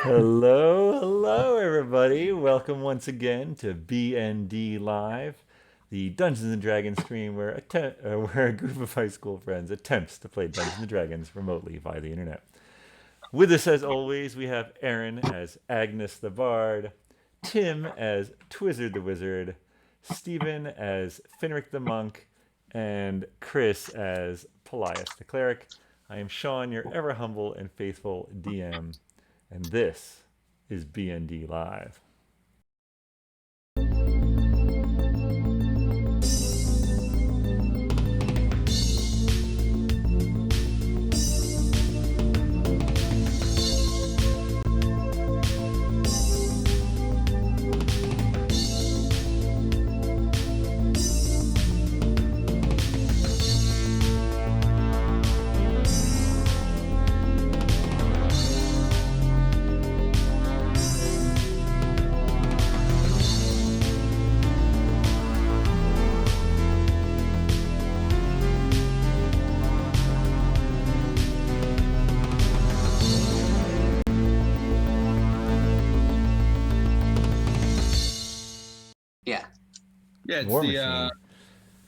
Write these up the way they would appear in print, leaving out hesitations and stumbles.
Hello, everybody. Welcome once again to BND Live, the Dungeons and Dragons stream where a group of high school friends attempts to play Dungeons and Dragons remotely via the internet. With us, as always, we have Erin as Agnes the Bard, Tim as Twizzard the Wizard, Stephen as Finric the Monk, and Chris as Paelias the Cleric. I am Shawn, your ever humble and faithful DM, and this is BND Live. Yeah. Yeah, it's War the Machine.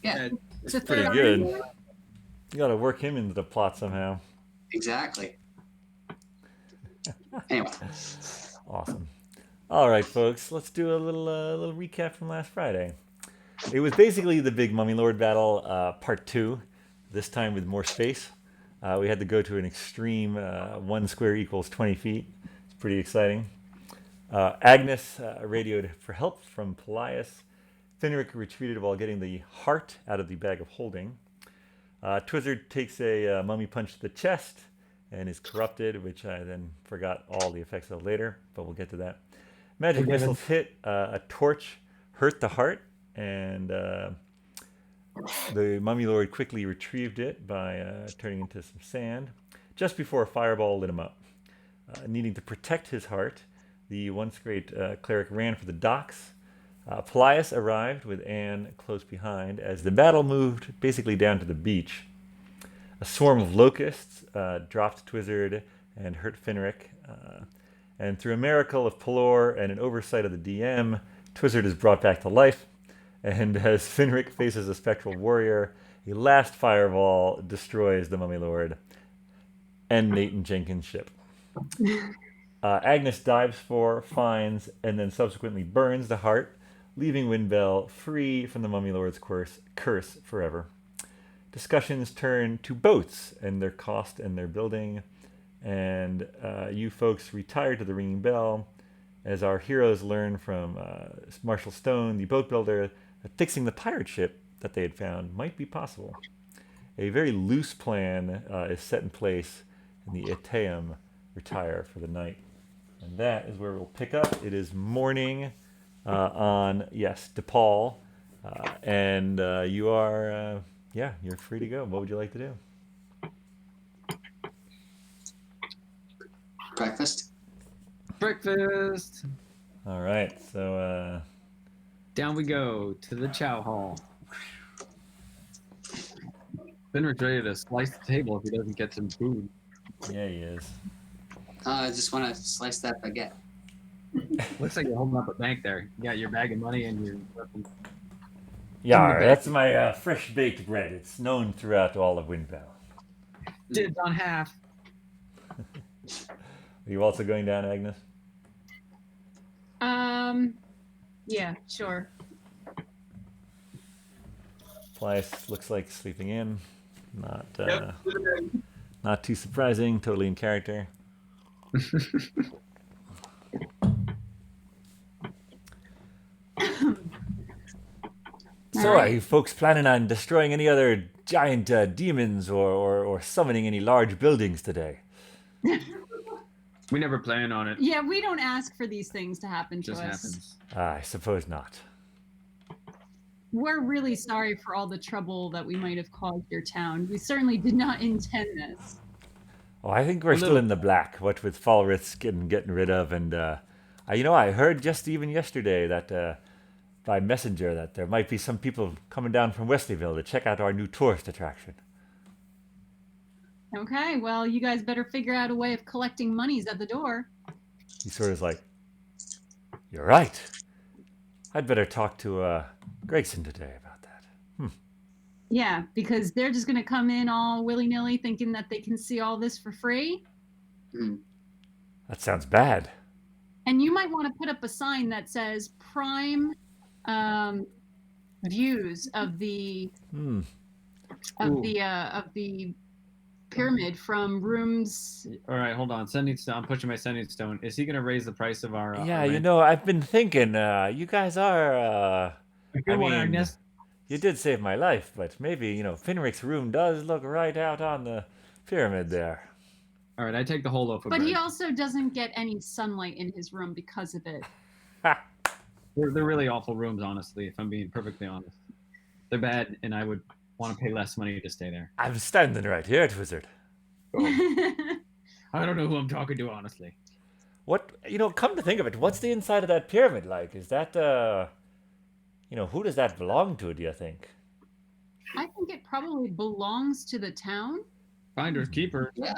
Yeah. It's pretty good. You gotta work him into the plot somehow. Exactly. Anyway. Awesome. All right, folks, let's do a little recap from last Friday. It was basically the big Mummy Lord battle, part two. This time with more space. We had to go to an extreme 1 square equals 20 feet. It's pretty exciting. Agnes radioed for help from Paelias. Finric retreated while getting the heart out of the bag of holding. Twizzard takes a mummy punch to the chest and is corrupted, which I then forgot all the effects of later, but we'll get to that. Magic missiles hit. A torch hurt the heart, and the mummy lord quickly retrieved it by turning into some sand, just before a fireball lit him up. Needing to protect his heart, the once great cleric ran for the docks. Paelias arrived with Anne close behind as the battle moved basically down to the beach. A swarm of locusts dropped Twizzard and hurt Finric. And through a miracle of Pelor and an oversight of the DM, Twizzard is brought back to life. And as Finric faces a spectral warrior, a last fireball destroys the Mummy Lord and Nathan Jenkins' ship. Agnes dives for, finds, and then subsequently burns the heart, leaving Windbell free from the Mummy Lord's curse forever. Discussions turn to boats and their cost and their building, and you folks retire to the Ringing Bell as our heroes learn from Marshall Stone, the boat builder, that fixing the pirate ship that they had found might be possible. A very loose plan is set in place, and the Eteum retire for the night. And that is where we'll pick up. It is morning on, yes, DePaul. And you are, you're free to go. What would you like to do? Breakfast. breakfast. All right. So, Down we go to the chow hall. Finric's ready to slice the table if he doesn't get some food. yeah, he is. I just want to slice that baguette. Looks like you're holding up a bank there. You got your bag of money and your weapon. Yeah, that's my fresh baked bread. It's known throughout all of Windbell. Dibs on half. Are you also going down, Agnes? Yeah, sure. Paelias looks like sleeping in. Not too surprising. Totally in character. So, are you folks planning on destroying any other giant demons or summoning any large buildings today? We never plan on it. Yeah, we don't ask for these things to happen It to just us. happens. I suppose not. We're really sorry for all the trouble that we might have caused your town. We certainly did not intend this. Oh, I think we're still in the black, what with Falritz getting rid of. And, I heard just even yesterday that by messenger that there might be some people coming down from Wesleyville to check out our new tourist attraction. Okay, well, you guys better figure out a way of collecting monies at the door. He sort of is like, "You're right. I'd better talk to Gregson today about that." Yeah, because they're just going to come in all willy-nilly thinking that they can see all this for free. That sounds bad. And you might want to put up a sign that says prime views of the of the pyramid from rooms. All right, hold on. Sending stone. I'm pushing my sending stone. Is he going to raise the price of our? Yeah, our you rent? know, I've been thinking, you guys are, Good one, Agnes. you did save my life, but maybe, Finric's room does look right out on the pyramid there. All right, I take the whole loaf of But bread. he also doesn't get any sunlight in his room because of it. They're really awful rooms, honestly. If I'm being perfectly honest, they're bad, and I would want to pay less money to stay there. I'm standing right here, Twizzard. I don't know who I'm talking to, honestly. What, come to think of it, what's the inside of that pyramid like? Is that, who does that belong to, do you think? I think it probably belongs to the town. Finders keepers. Yeah,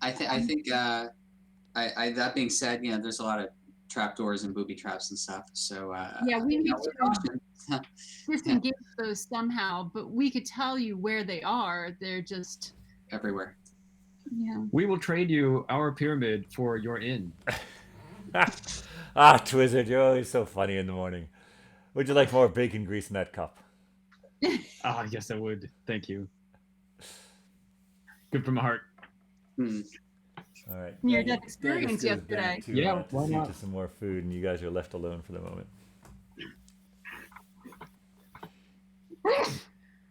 I think. That being said, there's a lot of trapdoors and booby traps and stuff. So Yeah, we need with to caution. disengage those somehow, but we could tell you where they are. They're just everywhere. yeah. We will trade you our pyramid for your inn. Twizzard, you're always so funny in the morning. Would you like more bacon grease in that cup? Yes, I would. Thank you. Good from my heart. All right. Near-death experience Daggus goes back yesterday. to, Yeah, to why see not? to some more food, and you guys are left alone for the moment.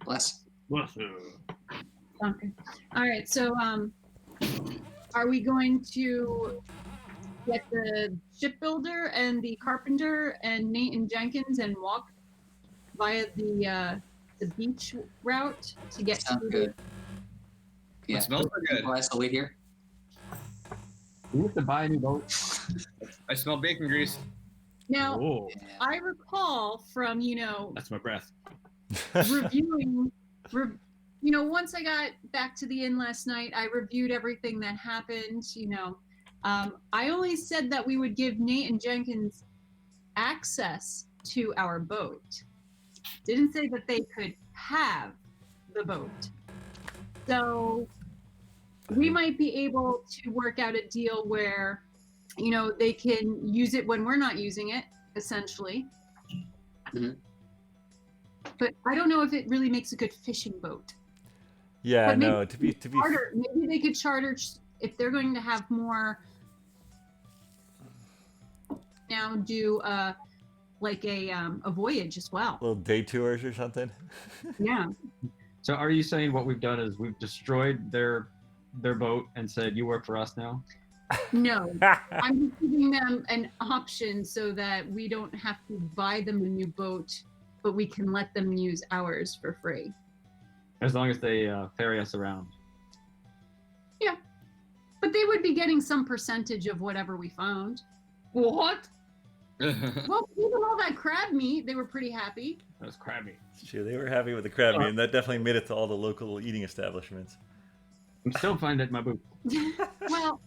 Bless. Okay. All right. So, are we going to get the shipbuilder and the carpenter and Nate and Jenkins and walk via the beach route to get Sounds to good. Yeah. It smells good. I'll wait here. We have to buy a new boat. I smell bacon grease. Now, Oh, Yeah. I recall from that's my breath. reviewing, once I got back to the inn last night, I reviewed everything that happened. I only said that we would give Nate and Jenkins access to our boat. Didn't say that they could have the boat. So we might be able to work out a deal where, they can use it when we're not using it, essentially. Mhm. But I don't know if it really makes a good fishing boat. Yeah, But maybe no, to be Charter, maybe they could charter if they're going to have more. Now do a voyage as well. little day tours or something. Yeah. So are you saying what we've done is we've destroyed their boat and said, you work for us now? No, I'm just giving them an option so that we don't have to buy them a new boat, but we can let them use ours for free. As long as they ferry us around. But they would be getting some percentage of whatever we found. What? Well, even all that crab meat, they were pretty happy. That was crabby. It's true, they were happy with the crab meat, and that definitely made it to all the local eating establishments. I'm still finding my boot. Well,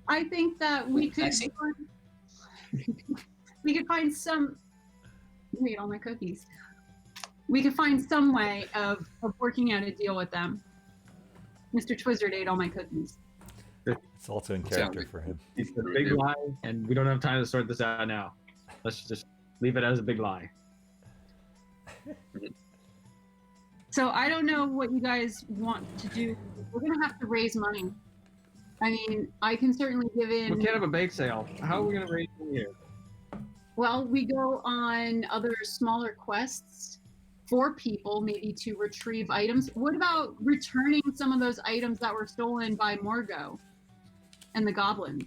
I think that we could Sexy. find some. You ate all my cookies. We could find some way of working out a deal with them. Mr. Twizzard ate all my cookies. It's also in character for him. It's a big lie, and we don't have time to sort this out now. Let's just leave it as a big lie. So I don't know what you guys want to do. We're gonna have to raise money. I mean, I can certainly give in. We can't have a bake sale. How are we going to raise money here? Well, we go on other smaller quests for people, maybe to retrieve items. What about returning some of those items that were stolen by Morgo and the goblins?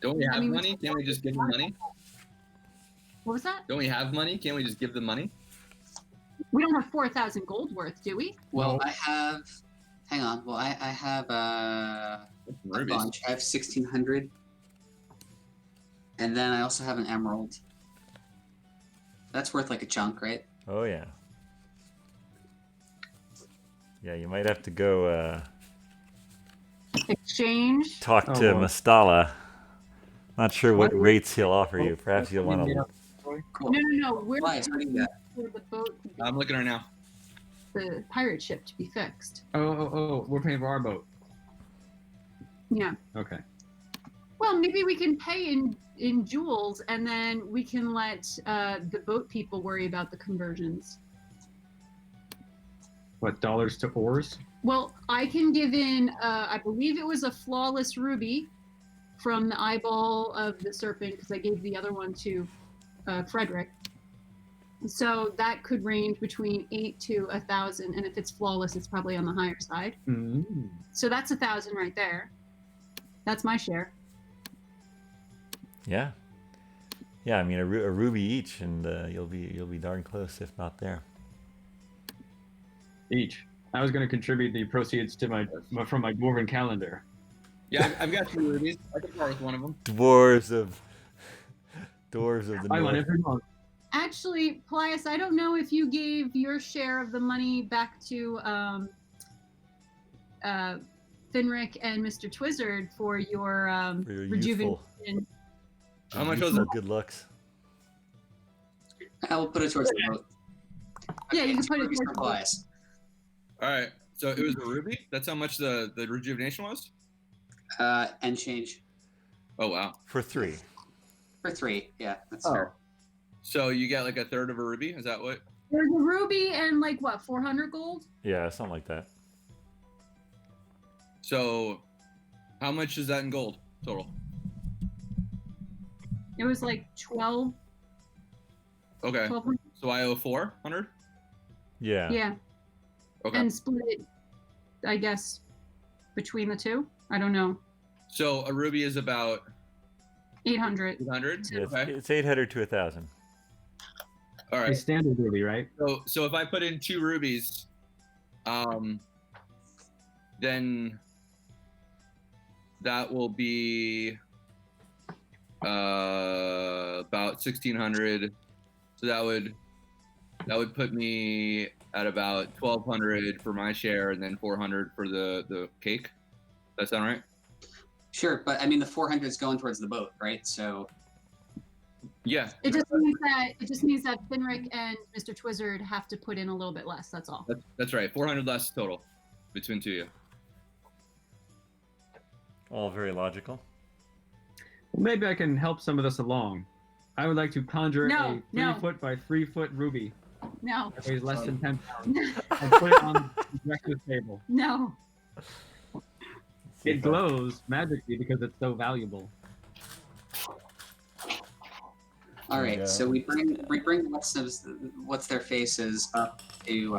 Don't we have I mean, money? Can't we just give them money? What was that? Don't we have money? Can't we just give them money? We don't have 4,000 gold worth, do we? Well, No. I have. Hang on. Well, I have a Rubies. bunch. I have 1,600, and then I also have an emerald. That's worth like a chunk, right? Oh yeah. Yeah, you might have to go exchange. talk Oh, to boy. Mastala. Not sure what What? rates he'll offer you. Perhaps you'll want to. Cool. No. We're Why? What do you got? for the boat, to be, I'm looking right now. the pirate ship to be fixed. Oh, we're paying for our boat. Yeah. Okay. Well, maybe we can pay in jewels, and then we can let the boat people worry about the conversions. What, dollars to oars? Well, I can give in, I believe it was a flawless ruby from the eyeball of the serpent, because I gave the other one to Frederick. So that could range between 8 to 1,000, and if it's flawless, it's probably on the higher side. Mm. So that's 1,000 right there. That's my share. Yeah. Yeah, I mean a ruby each, and you'll be darn close, if not there. Each. I was going to contribute the proceeds to from my dwarven calendar. Yeah, I've got 3 rubies. I can part with one of them. Dwarves of the I want north. every month. Actually, Paelias, I don't know if you gave your share of the money back to Finric and Mr. Twizzard for your For your rejuvenation. How much was youthful it? good looks. I will put it towards the boat. Yeah, you can put it rubies towards for the boat. Paelias. All right. So it was a ruby. That's how much the rejuvenation was. And change Oh wow. For 3. for 3. Yeah, that's Oh. fair. So you get like a third of a ruby. Is that what? There's a ruby and like what, 400 gold? Yeah, something like that. So how much is that in gold total? It was like 12. Okay. 1200. So I owe 400. Yeah. Yeah, Okay. and split it, I guess, between the two. I don't know. So a ruby is about 800. 800. Yeah, Okay. it's 800 to 1,000. All A right. standard ruby, right? So if I put in 2 rubies, then that will be about 1,600. So that would put me at about 1,200 for my share, and then 400 for the cake. That sound right? Sure, but I mean the 400 is going towards the boat, right? So Yeah. It just means that Finric and Mr. Twizzard have to put in a little bit less. That's all. That's right. 400 less total between 2 of you. All very logical. Well, maybe I can help some of this along. I would like to conjure No, a 3 no. foot by 3 foot ruby No, that weighs less than 10 pounds and put it on the breakfast table. no. It glows magically because it's so valuable. all right, Yeah. so we bring what's their faces up to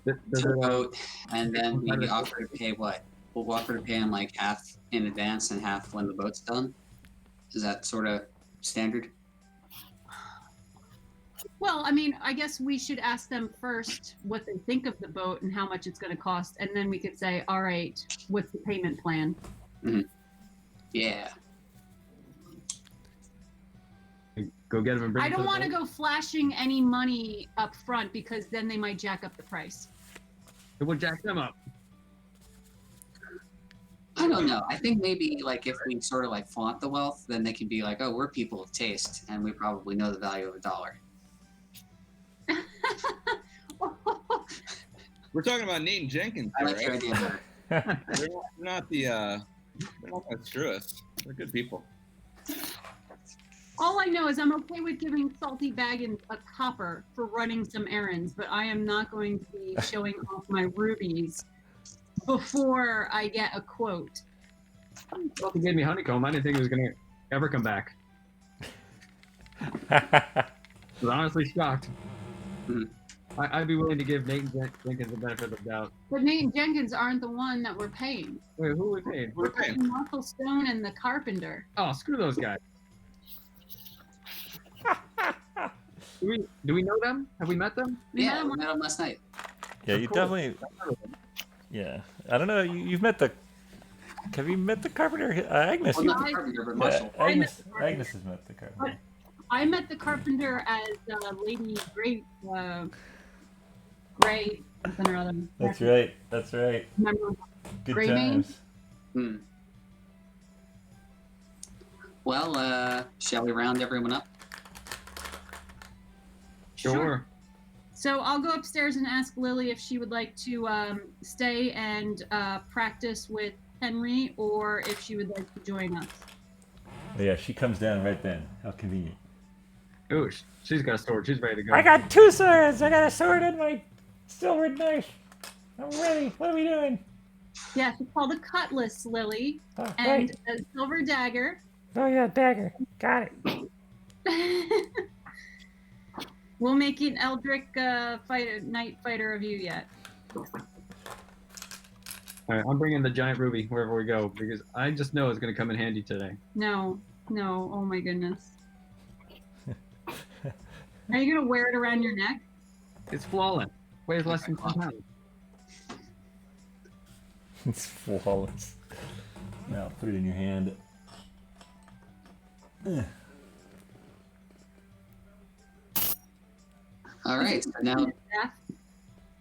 the boat, and then we offer to pay what? We'll offer to pay them like half in advance and half when the boat's done. Is that sort of standard? Well, I mean, I guess we should ask them first what they think of the boat and how much it's going to cost, and then we could say, all right, what's the payment plan? Yeah. Go get them and bring I them don't to want the to boat. go flashing any money up front because then they might jack up the price. It would jack them up. I don't know. I think maybe like if we sort of like flaunt the wealth, then they can be like, oh, we're people of taste, and we probably know the value of $1. We're talking about Nate and Jenkins I here, like your right? idea better. They're not they're not gonna screw us. They're good people. All I know is I'm okay with giving Salty Baggins a copper for running some errands, but I am not going to be showing off my rubies before I get a quote. Well, he gave me honeycomb. I didn't think he was going to ever come back. I was honestly shocked. Mhm. I'd be willing to give Nate and Jenkins the benefit of the doubt. But Nate and Jenkins aren't the one that we're paying. Wait, who are we paying? We're paying. Marshall Stone and the carpenter. Oh, screw those guys. Do we know them? Have we met them? Yeah, we met them last night. Yeah, you Cool. definitely. Yeah, I don't know. You've met the. Have you met the carpenter? Agnes. Well, you- not the carpenter, but yeah, Marshall. Agnes has met the carpenter. I met the carpenter as Lady Gray, something or other. That's right. That's right. Remember? Good Gray Mane? times. Hmm. Well, shall we round everyone up? Sure. So I'll go upstairs and ask Lily if she would like to stay and practice with Henry, or if she would like to join us. Oh, yeah, she comes down right then. How convenient. Ooh, she's got a sword. She's ready to go. I got 2 swords. I got a sword and my silver knife. I'm ready. What are we doing? Yes, it's called a cutlass, Lily, Oh, and right. a silver dagger. Oh, yeah, dagger. Got it. We'll make an Eldrick knight fighter of you yet. All right, I'm bringing the giant ruby wherever we go because I just know it's going to come in handy today. No, oh my goodness. Are you gonna wear it around your neck? It's flawless. Weighs less than 10 pounds. It's flawless. Now put it in your hand. All right. So now, Staff?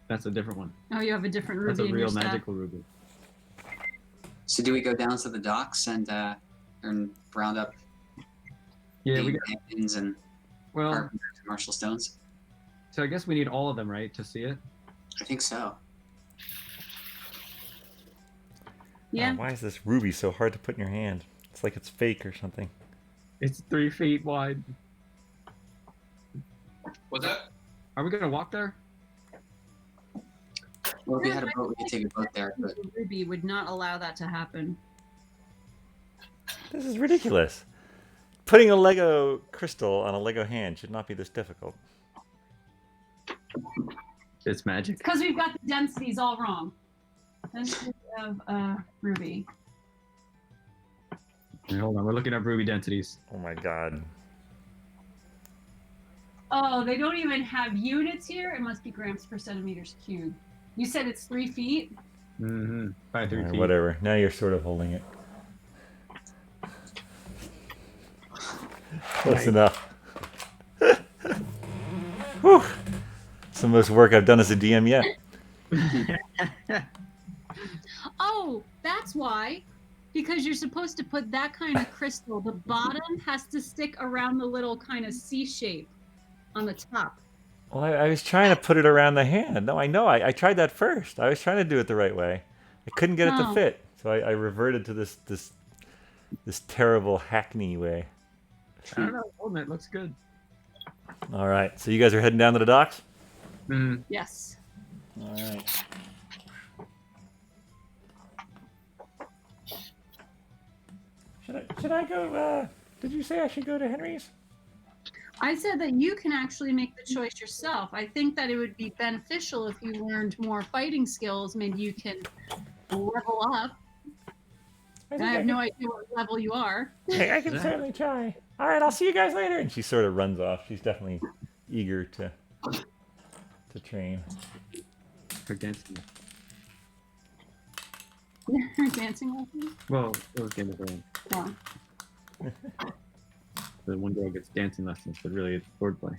That's a different one. Oh, you have a different ruby That's a in your real staff. magical ruby. so do we go down to the docks and round up Yeah, we the got. Indians and Well, carpenters and Marshall Stones? so I guess we need all of them, right, to see it? I think so. Yeah. Why is this ruby so hard to put in your hand? It's like it's fake or something. It's 3 feet wide. What's that? Are we going to walk there? Well, if we had a boat, we could take a boat there. But The ruby would not allow that to happen. This is ridiculous. Putting a Lego crystal on a Lego hand should not be this difficult. It's magic. Because we've got the densities all wrong. Density of ruby. Hey, hold on, we're looking up ruby densities. Oh my god. Oh, they don't even have units here. It must be grams per centimeters cubed. You said it's 3 feet? Mm-hmm. By 3 feet. Whatever. Now you're sort of holding it. Close enough. Whew. It's the most work I've done as a DM yet. Oh, that's why. Because you're supposed to put that kind of crystal. The bottom has to stick around the little kind of C shape on the top. Well, I was trying to put it around the hand. No, I know. I tried that first. I was trying to do it the right way. I couldn't get it to Oh. fit, so I reverted to this terrible hackney way. I don't know. Hold on, it looks good. All right, so you guys are heading down to the docks. Mm. Yes. All right. Should I go? Did you say I should go to Henry's? I said that you can actually make the choice yourself. I think that it would be beneficial if you learned more fighting skills. Maybe you can level up. And I have no idea what level you are. I can certainly try. All right, I'll see you guys later. And she sort of runs off. She's definitely eager to train. For dancing. Dancing lessons? Well, it was Game of Thrones. Oh. The one girl gets dancing lessons, but really it's swordplay.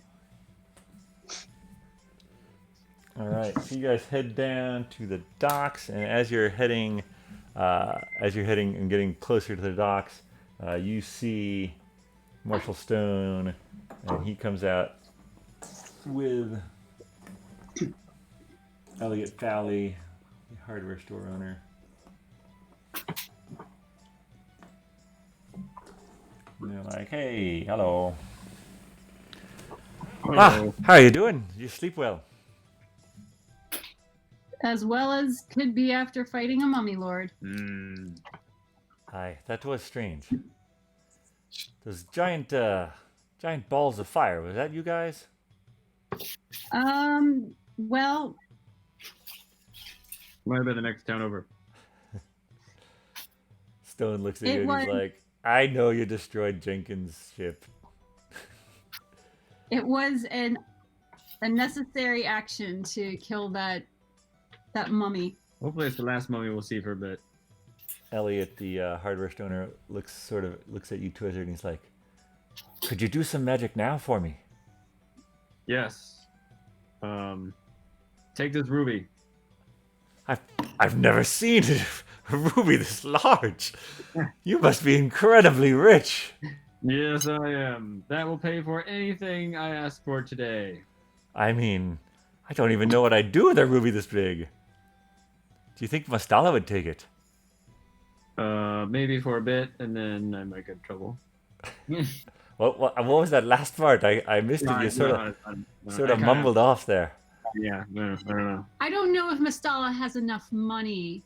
All right, so you guys head down to the docks, and as you're heading and getting closer to the docks, you see Marshall Stone, and he comes out with Elliot Fowley, the hardware store owner. And they're like, "Hey, hello. Oh, How are you doing? You sleep well?" As well as could be after fighting a mummy lord. Aye, that was strange. Those giant balls of fire, was that you guys? Well, might have been the next town over. Stone looks at It you and was- he's like, "I know you destroyed Jenkins' ship." it was a necessary action to kill that mummy. Hopefully it's the last mummy we'll see for a bit. Elliot, the hardware stoner, looks at you, Twizzard, and he's like, "Could you do some magic now for me?" Yes. Take this ruby. I've never seen A ruby this large? You must be incredibly rich. Yes, I am. That will pay for anything I ask for today. I mean, I don't even know what I'd do with a ruby this big. Do you think Mastala would take it? Maybe for a bit, and then I might get in trouble. What was that last part? I missed it. You sort of mumbled off there. Yeah, no, I don't know. I don't know if Mastala has enough money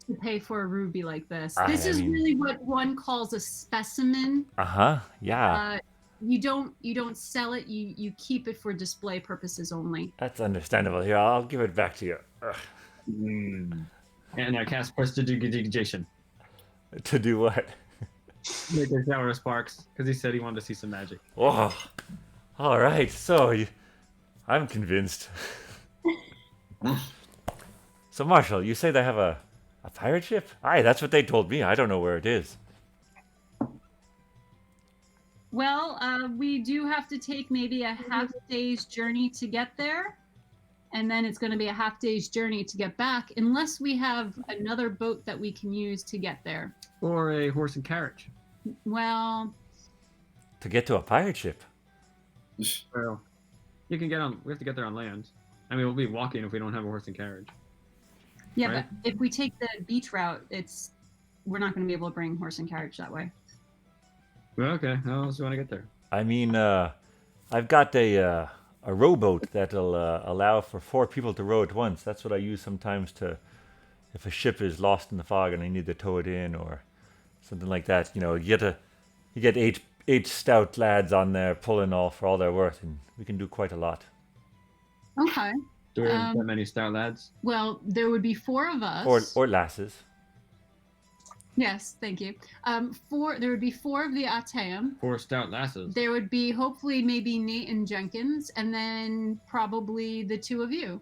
to pay for a ruby like this. I This is mean- really what one calls a specimen. Yeah. You don't sell it. You keep it for display purposes only. That's understandable. Here, I'll give it back to you. Ugh. And I cast prestidigitation. To do what? Make a shower of sparks, because he said he wanted to see some magic. Oh, all right. So, I'm convinced. So, Marshall, you say they have a pirate ship? Aye, that's what they told me. I don't know where it is. Well, we do have to take maybe a half day's journey to get there. And then it's going to be a half day's journey to get back, unless we have another boat that we can use to get there. Or a horse and carriage. Well, To get to a pirate ship. Well, you can get on. We have to get there on land. I mean, we'll be walking if we don't have a horse and carriage. yeah, Right. but if we take the beach route, we're not going to be able to bring horse and carriage that way. Well, okay. How else do you want to get there? I mean, I've got a rowboat that'll allow for 4 people to row at once. That's what I use sometimes if a ship is lost in the fog and I need to tow it in or something like that. You know, you get eight stout lads on there pulling all for all they're worth, and we can do quite a lot. Okay. Do we have Um, that many stout lads? Well, there would be 4 of us. Or lasses. Yes, thank you. There would be 4 of the Ateum. 4 stout lasses. There would be hopefully maybe Nate and Jenkins, and then probably the 2 of you.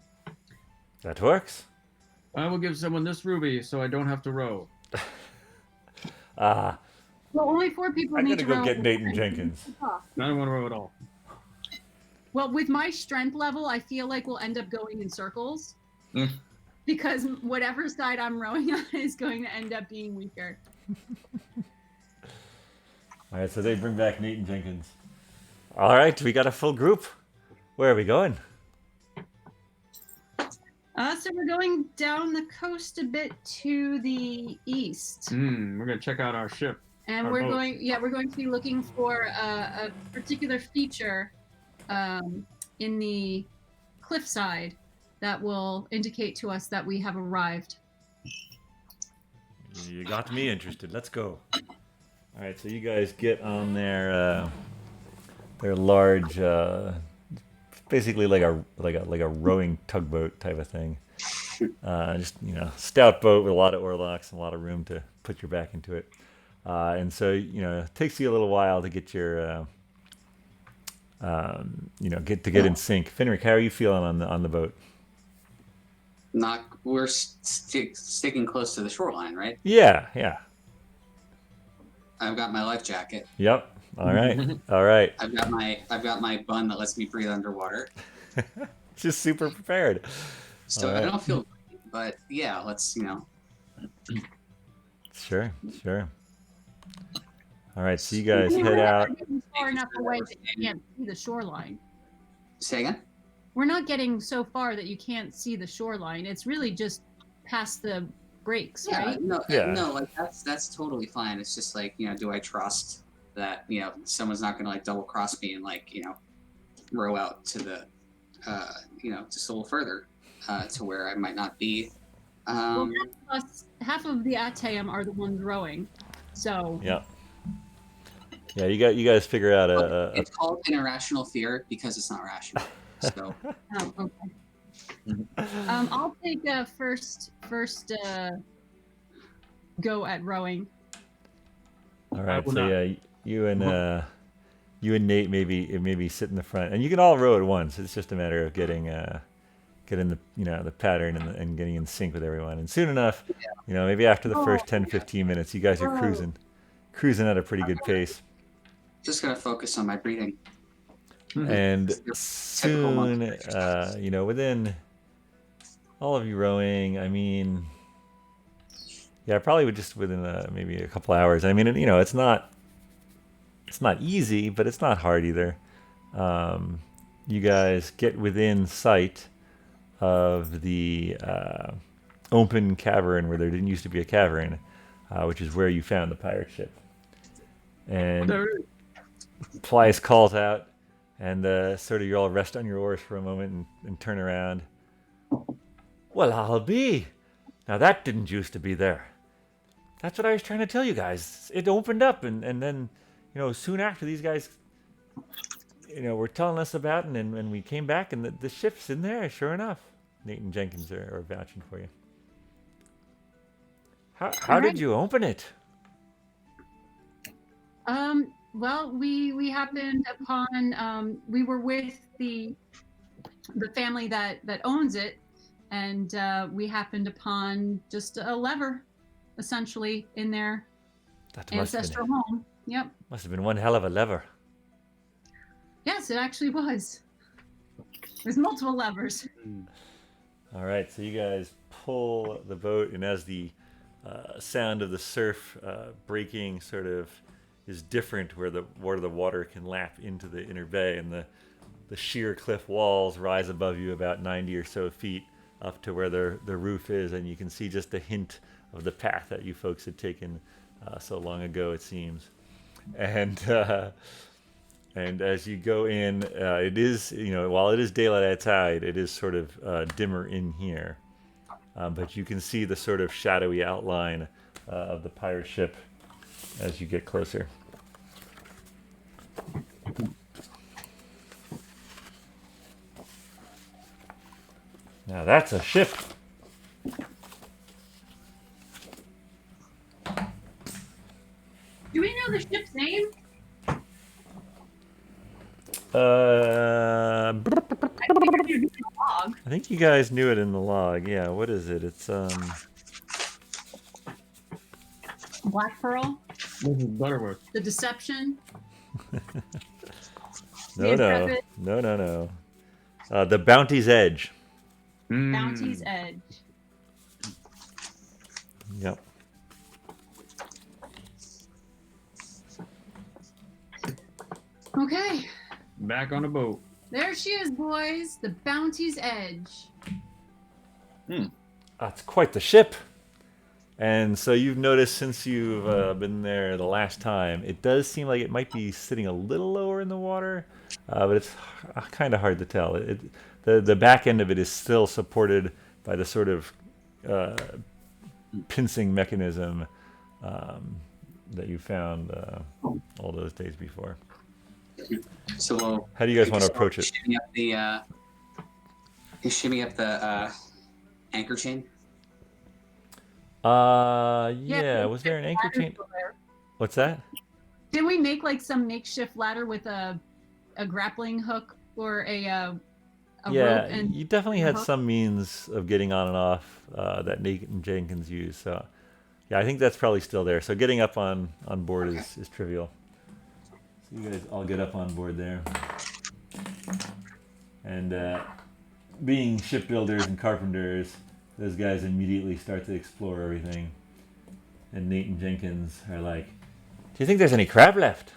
That works. I will give someone this ruby so I don't have to row. Ah, Well, only 4 people I'm need gonna to go row. get Nate and Jenkins. I don't want to row at all. Well, with my strength level, I feel like we'll end up going in circles. Mm. Because whatever side I'm rowing on is going to end up being weaker. All right, so they bring back Nate and Jenkins. All right, we got a full group. Where are we going? So we're going down the coast a bit to the east. We're gonna check out our ship. And Our we're boat. going to be looking for a particular feature in the cliffside that will indicate to us that we have arrived. You got me interested. Let's go. All right, so you guys get on their large, basically like a rowing tugboat type of thing. Just stout boat with a lot of oarlocks and a lot of room to put your back into it. And so it takes you a little while to get your get in sync. Finric, how are you feeling on the boat? We're sticking close to the shoreline, right? Yeah. I've got my life jacket. Yep. All right. All right. I've got my bun that lets me breathe underwater. Just super prepared. So All I right. don't feel, but yeah, let's Sure. All right, so you guys head out. We're not getting far enough away that you can't see the shoreline. say again. We're not getting so far that you can't see the shoreline. It's really just past the breaks, right? No, like that's totally fine. It's just like, do I trust that, someone's not gonna like double cross me and like, row out to the just a little further to where I might not be. Well, half of the Ateum are the ones rowing. So Yeah. Yeah, you guys figure out a it's called an irrational fear because it's not rational. So okay. I'll take a first go at rowing. all right. will So not. yeah, you and Nate maybe sit in the front, and you can all row at once. It's just a matter of getting the the pattern and getting in sync with everyone. And soon enough, maybe after the first 10-15 minutes, you guys are cruising at a pretty good pace. just gonna focus on my breathing. And Typical soon, monk. within all of you rowing, I mean, Yeah, probably would just within maybe a couple hours. I mean, you know, it's not easy, but it's not hard either. You guys get within sight of the open cavern where there didn't used to be a cavern, which is where you found the pirate ship. And Paelias calls out, and sort of you all rest on your oars for a moment and turn around. Well, I'll be. Now that didn't used to be there. That's what I was trying to tell you guys. It opened up, and then, you know, soon after these guys, you know, were telling us about it, and we came back, and the ship's in there, sure enough. Nate and Jenkins are vouching for you. How did you open it? Well, we happened upon we were with the family that owns it, and we happened upon just a lever, essentially, in their ancestral home. Yep. Must have been one hell of a lever. Yes, it actually was. There's multiple levers. All right, so you guys pull the boat, and as the sound of the surf breaking sort of is different, where the water can lap into the inner bay, and the sheer cliff walls rise above you about 90 or so feet up to where the roof is, and you can see just a hint of the path that you folks had taken so long ago, it seems. And as you go in, it is, you know, while it is daylight outside, it is sort of dimmer in here. But you can see the sort of shadowy outline of the pirate ship as you get closer. Now that's a ship. Do we know the ship's name? I think you guys knew it in the log. Yeah, what is it? It's Black Pearl. This is Butterworth. The Deception. No. The Bounty's Edge. Bounty's Edge. Yep. Okay. Back on a boat. There she is, boys. The Bounty's Edge. That's quite the ship. And so you've noticed since you've been there the last time, it does seem like it might be sitting a little lower in the water, but it's kind of hard to tell. The back end of it is still supported by the sort of pincing mechanism that you found all those days before. So How do you guys want to approach it? Shimmy up the anchor chain. Yeah. Was there an anchor chain? What's that? Didn't we make like some makeshift ladder with a grappling hook or a rope? Yeah, And you definitely had hook? some means of getting on and off that Nate and Jenkins used. So, yeah, I think that's probably still there. So getting up on board is trivial. So you guys all get up on board there. And being shipbuilders and carpenters, those guys immediately start to explore everything. And Nate and Jenkins are like, "Do you think there's any crab left?"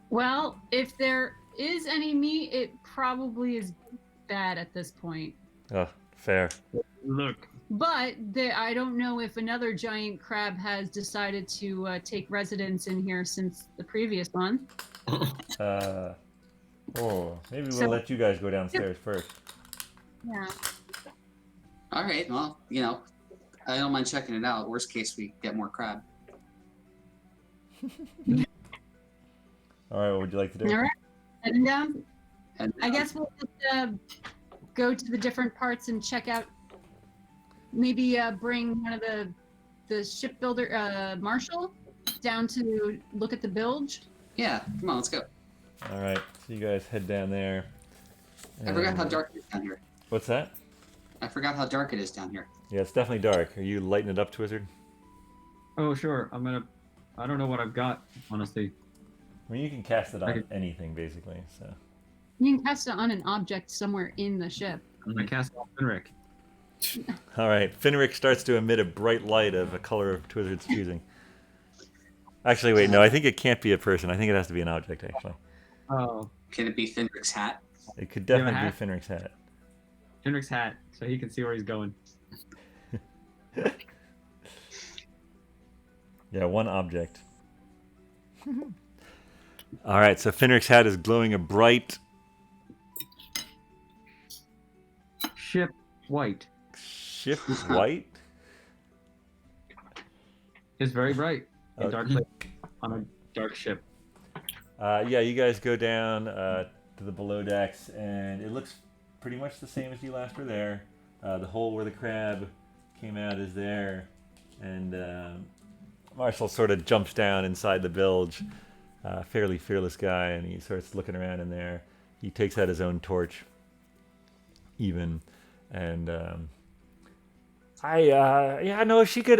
Well, if there is any meat, it probably is bad at this point. Oh, fair. Look. But I don't know if another giant crab has decided to take residence in here since the previous one. Maybe we'll So- let you guys go downstairs first. Yeah. All right. Well, you know, I don't mind checking it out. Worst case, we get more crab. All right, what would you like to do? All right. Heading down. And I guess we'll just go to the different parts and check out. Maybe bring one of the shipbuilder Marshall down to look at the bilge. Yeah. Come on, let's go. All right, so you guys head down there. I forgot how and- dark it is down here. What's that? I forgot how dark it is down here. Yeah, it's definitely dark. Are you lighting it up, Twizzard? Oh, sure. I don't know what I've got, honestly. I mean, you can cast it on Okay. anything, basically. So. You can cast it on an object somewhere in the ship. I cast off Finric. All right. Finric starts to emit a bright light of a color of Twizzard's choosing. Actually, wait. No, I think it can't be a person. I think it has to be an object, actually. Oh, Can it be Finric's hat? It could Do you have a definitely be hat? Finric's hat. Henrik's hat, so he can see where he's going. Yeah, one object. All right, so Finric's hat is glowing a bright Ship white. shift white. It's very bright. A Oh. dark place on a dark ship. Yeah, you guys go down to the below decks, and it looks pretty much the same as you last were there. The hole where the crab came out is there, and Marshall sort of jumps down inside the bilge. Fairly fearless guy, and he starts looking around in there. He takes out his own torch, even, and yeah, no, she could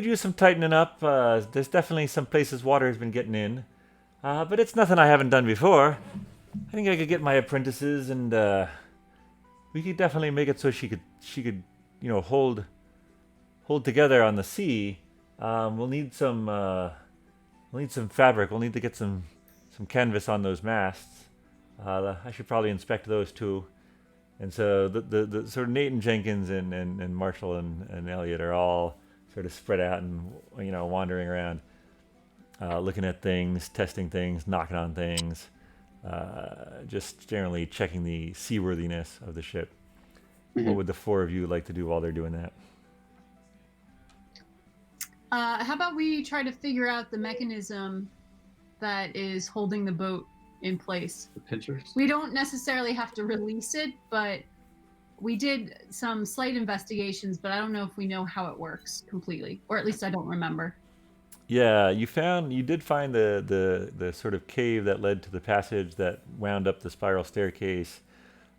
use some tightening up. There's definitely some places water has been getting in, but it's nothing I haven't done before. I think I could get my apprentices, and we could definitely make it so she could, hold together on the sea. We'll need some fabric. We'll need to get some canvas on those masts. I should probably inspect those too. And so the sort of Nate and Jenkins and Marshall and Elliot are all sort of spread out and wandering around, looking at things, testing things, knocking on things, just generally checking the seaworthiness of the ship. What would the four of you like to do while they're doing that? How about we try to figure out the mechanism that is holding the boat in place? The pinchers. We don't necessarily have to release it, but we did some slight investigations, but I don't know if we know how it works completely, or at least I don't remember. Yeah, you did find the sort of cave that led to the passage that wound up the spiral staircase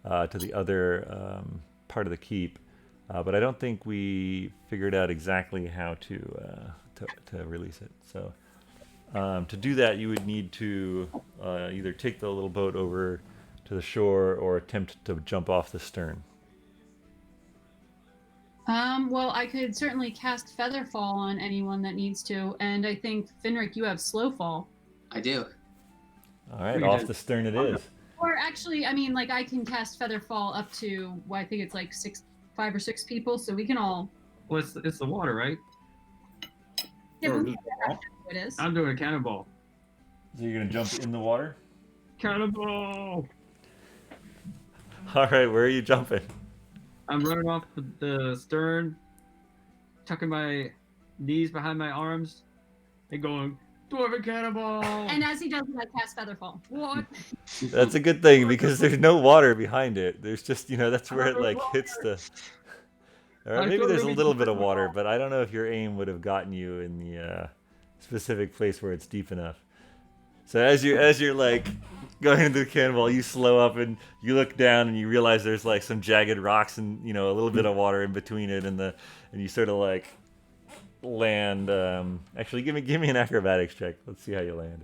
to the other part of the keep, but I don't think we figured out exactly how to release it. So to do that, you would need to either take the little boat over to the shore or attempt to jump off the stern. Well, I could certainly cast Featherfall on anyone that needs to, and I think, Finric, you have Slowfall. I do. All right, We off did. the stern it is. Or actually, I mean, like, I can cast Featherfall up to, well, I think it's like 5 or 6 people, so we can all... Well, it's the water, right? Yeah, Or we just know it is. I'm doing a cannonball. So you're gonna jump in the water? Cannonball! All right, where are you jumping? I'm running off the stern, tucking my knees behind my arms, and going, Dwarven cannonball! And as he does it, I cast Featherfall. What? That's a good thing because there's no water behind it. There's just, that's where it like hits the. Or I maybe thought there's it a was little bit the of water, but I don't know if your aim would have gotten you in the specific place where it's deep enough. So as you're like going into the cannonball, you slow up and you look down and you realize there's like some jagged rocks and a little bit of water in between it and you sort of like land. Actually, give me an acrobatics check. Let's see how you land.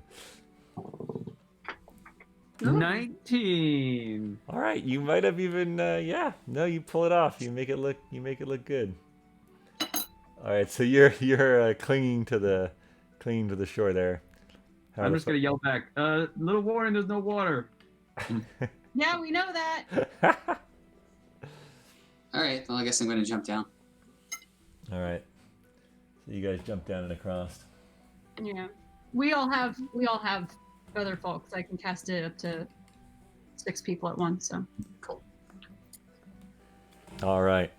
19. All right, you might have even you pull it off. You make it look good. All right, so you're clinging to the shore there. I'm just gonna yell back, little warning, there's no water. Yeah, we know that. All right. Well, I guess I'm going to jump down. All right, so you guys jump down and across. Yeah. We all have Featherfall, because I can cast it up to 6 people at once, so. Cool. All right.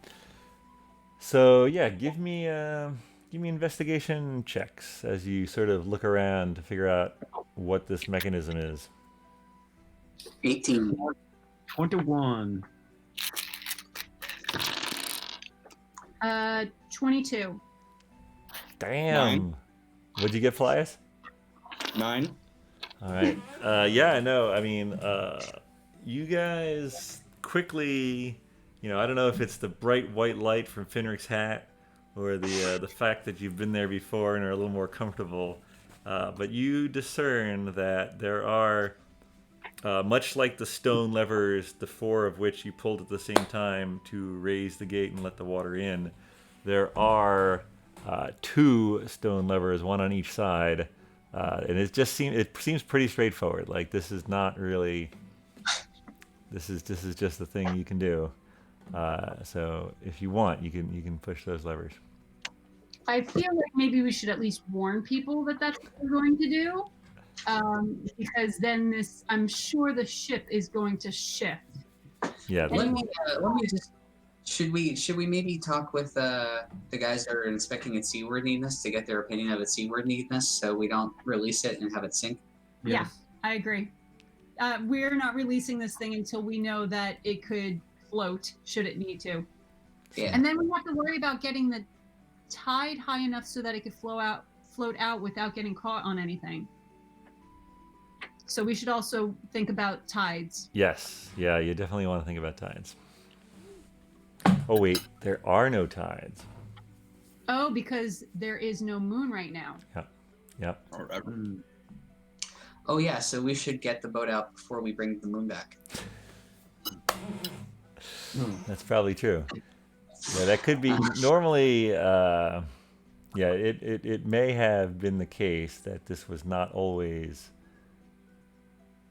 So yeah, give me investigation checks as you sort of look around to figure out what this mechanism is. 18. 21. 22. Damn. 9. What'd you get, Paelias? 9. All right. Yeah, no, I mean, you guys quickly, I don't know if it's the bright white light from Finric's hat or the fact that you've been there before and are a little more comfortable, but you discern that there are Much like the stone levers, the 4 of which you pulled at the same time to raise the gate and let the water in, there are 2 stone levers, one on each side, and it seems pretty straightforward. Like this is not really. This is just the thing you can do. So if you want, you can push those levers. I feel like maybe we should at least warn people that that's what we're going to do, because then I'm sure the ship is going to shift. Yeah. Let me just. Should we maybe talk with the guys that are inspecting its seaworthiness to get their opinion of its seaworthiness, so we don't release it and have it sink? Yeah, I agree. We're not releasing this thing until we know that it could float, should it need to. Yeah. And then we have to worry about getting the tide high enough so that it could float out without getting caught on anything. So we should also think about tides. Yes. Yeah, you definitely want to think about tides. Oh wait, there are no tides. Oh, because there is no moon right now. Yep. Oh yeah, so we should get the boat out before we bring the moon back. That's probably true. Yeah, that could be normally. It may have been the case that this was not always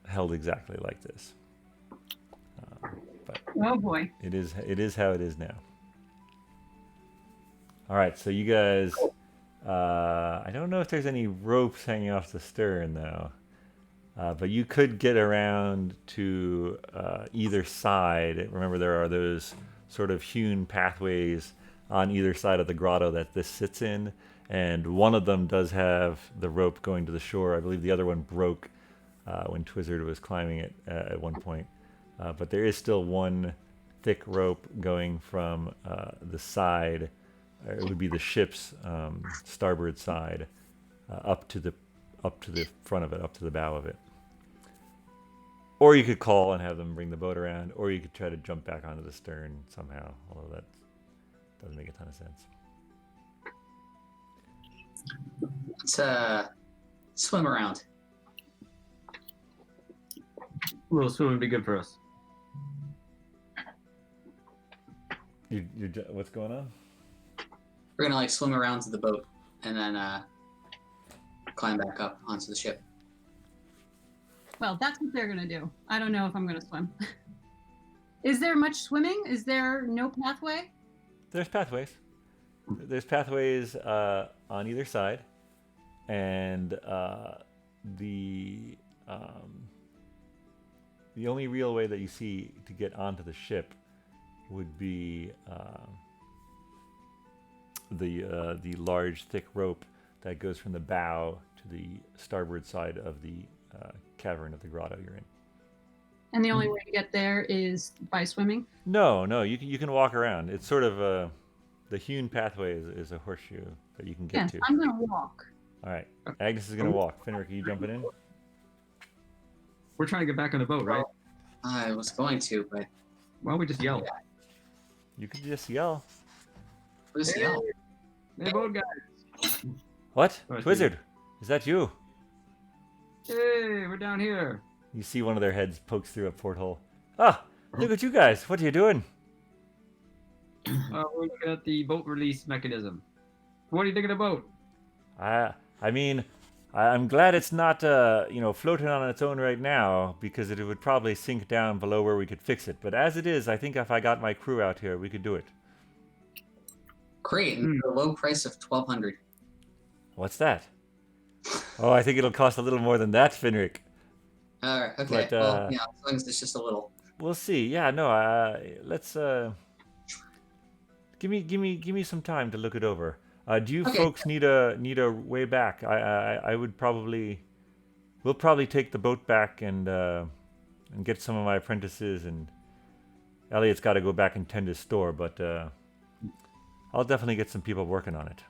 held exactly like this. But Oh boy. it is how it is now. All right, so you guys. I don't know if there's any ropes hanging off the stern though. But you could get around to either side. Remember, there are those sort of hewn pathways on either side of the grotto that this sits in, and one of them does have the rope going to the shore. I believe the other one broke when Twizzard was climbing it at one point. But there is still one thick rope going from the side. It would be the ship's starboard side up to the front of it, up to the bow of it. Or you could call and have them bring the boat around, or you could try to jump back onto the stern somehow, although that doesn't make a ton of sense. Let's swim around. A little swim would be good for us. What's going on? We're gonna swim around to the boat and then climb back up onto the ship. Well, that's what they're going to do. I don't know if I'm going to swim. Is there much swimming? Is there no pathway? There's pathways. There's pathways on either side, and the only real way that you see to get onto the ship would be the large, thick rope that goes from the bow to the starboard side of the cavern of the grotto you're in. And the only way to get there is by swimming? No, you can walk around. It's sort of the hewn pathway is a horseshoe that you can get Yes, to. I'm going to walk. All right, Agnes is going to walk. Finric, are you jumping in? We're trying to get back on the boat, right? I was going to, but Why don't we just yell? You can just yell. who's yell? Hey, boat guys! What? Oh, I see. Twizzard, is that you? Hey, we're down here. You see one of their heads pokes through a porthole. Ah, look at you guys. What are you doing? We're looking at the boat release mechanism. What do you think of the boat? I mean, I'm glad it's not, floating on its own right now, because it would probably sink down below where we could fix it. But as it is, I think if I got my crew out here, we could do it. Great, and for a low price of $1,200. What's that? Oh, I think it'll cost a little more than that, Finric. All right, okay. But, Well, yeah, as long as it's just a little. We'll see. Yeah, no. Let's give me some time to look it over. Do you Okay. folks need a way back? I would probably. We'll probably take the boat back and get some of my apprentices, and Elliot's got to go back and tend his store, but I'll definitely get some people working on it.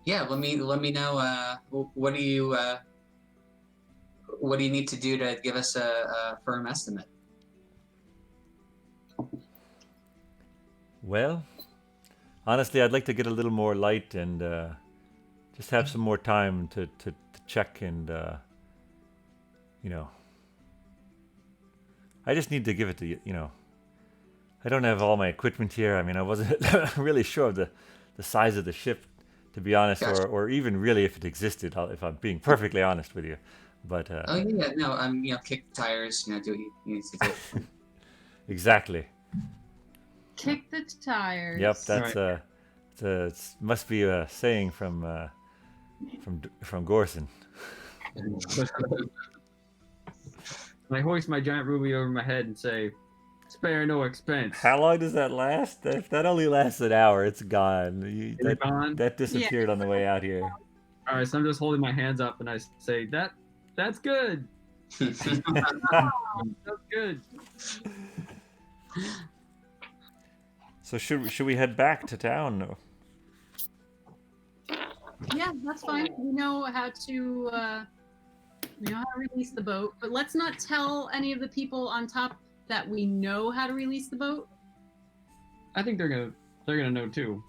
Yeah, let me know. What do you need to do to give us a firm estimate? Well, honestly, I'd like to get a little more light and just have some more time to check and I just need to give it to you. I don't have all my equipment here. I mean, I wasn't really sure of the size of the ship, to be honest, Gotcha. or even really if it existed. If I'm being perfectly honest with you, but Oh yeah, no, kick the tires, do what you need to do. exactly. Kick the tires. Yep, that's Right. it must be a saying from Gorson. I hoist my giant ruby over my head and say, "Spare no expense." How long does that last? That only lasts an hour. It's gone. Is it gone? That disappeared on the way out here. All right, so I'm just holding my hands up and I say, "That's good. That's good." So should we head back to town? No. Yeah, that's fine. We know how to release the boat, but let's not tell any of the people on top that we know how to release the boat. I think they're gonna know too.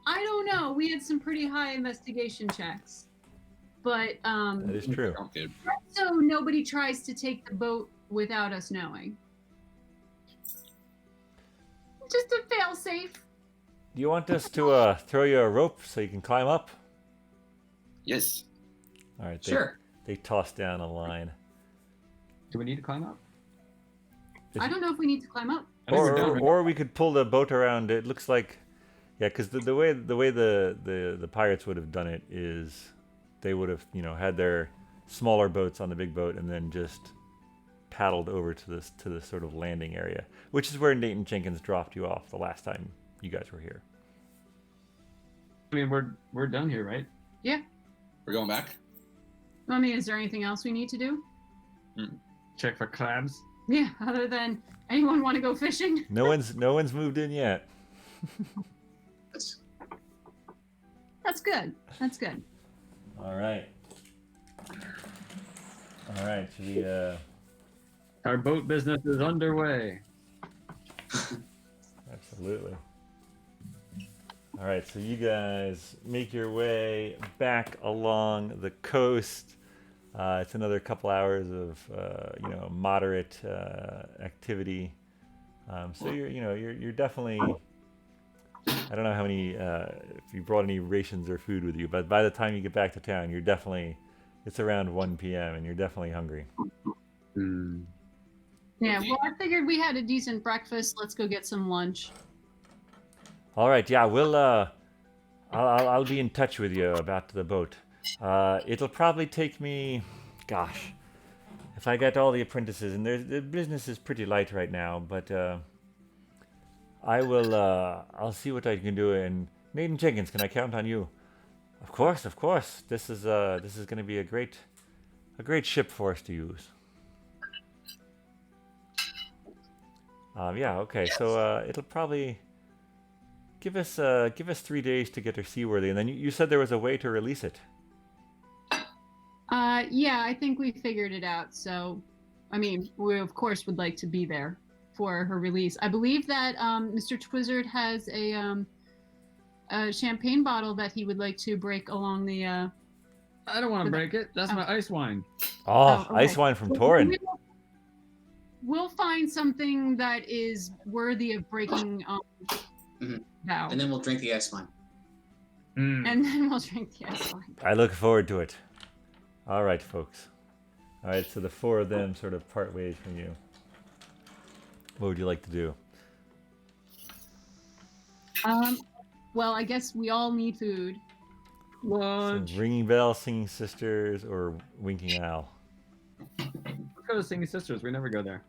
I don't know. We had some pretty high investigation checks, but That is true. Okay. so nobody tries to take the boat without us knowing. Just a fail safe. Do you want us to throw you a rope so you can climb up? Yes. All right. Sure. They toss down a line. Do we need to climb up? I don't know if we need to climb up. I think we're done, right? Or we could pull the boat around. It looks like, yeah, because the way the pirates would have done it is, they would have had their smaller boats on the big boat and then just paddled over to this sort of landing area, which is where Nate and Jenkins dropped you off the last time you guys were here. I mean, we're done here, right? Yeah. We're going back? I mean, is there anything else we need to do? Check for crabs. Yeah, other than anyone want to go fishing? No one's moved in yet. That's- That's good. That's good. All right. Should we? Our boat business is underway. Absolutely. All right, so you guys make your way back along the coast. It's another couple hours of moderate activity. So you're definitely. I don't know how many if you brought any rations or food with you, but by the time you get back to town, it's around 1 p.m. and you're definitely hungry. Yeah, well, I figured we had a decent breakfast. Let's go get some lunch. All right, yeah, we'll I'll be in touch with you about the boat. It'll probably take me, gosh, if I get all the apprentices, and the business is pretty light right now, but I'll see what I can do. And Nathan Jenkins, can I count on you? Of course. This is going to be a great ship for us to use. Yeah, okay. So it'll probably give us 3 days to get her seaworthy, and then you said there was a way to release it. Yeah, I think we figured it out. So, I mean, we of course would like to be there for her release. I believe that Mr. Twizzard has a champagne bottle that he would like to break along the. I don't want to break it. That's my ice wine. Oh, okay. ice wine from Torin. We'll find something that is worthy of breaking vow. And then we'll drink the ice wine. Mm. And then we'll drink the ice wine. I look forward to it. All right, folks. All right, so the four of them sort of part ways from you. What would you like to do? Well, I guess we all need food. Lunch. So ringing bell, singing sisters, or winking owl? Let's go to Singing Sisters. We never go there.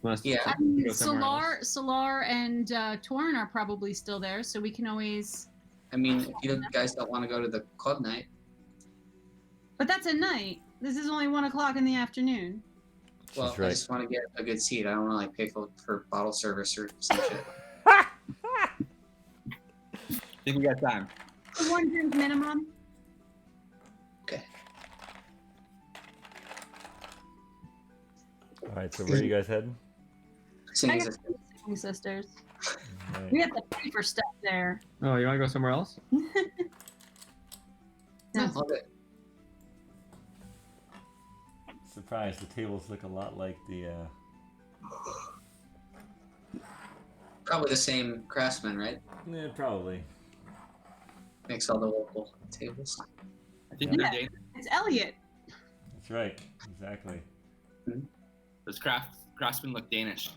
Unless Yeah. I mean, go somewhere else. Solar and Torin are probably still there, so we can always. I mean, if you guys don't want to go to the club night, But that's at night. This is only 1 o'clock in the afternoon. well, She's I right. just want to get a good seat. I don't want to pay for bottle service or some shit. I think we got time. The 1 drink minimum. Okay. All right, so where are you guys heading? I Singing guess sisters. Singing Sisters. All right. We have to pay for stuff there. Oh, you want to go somewhere else? No, all good. surprised. The tables look a lot like the. Probably the same craftsman, right? Yeah, probably. Makes all the local tables. I think Yeah. they're Danish. It's Elliot. That's right. Exactly. Those craftsmen look Danish.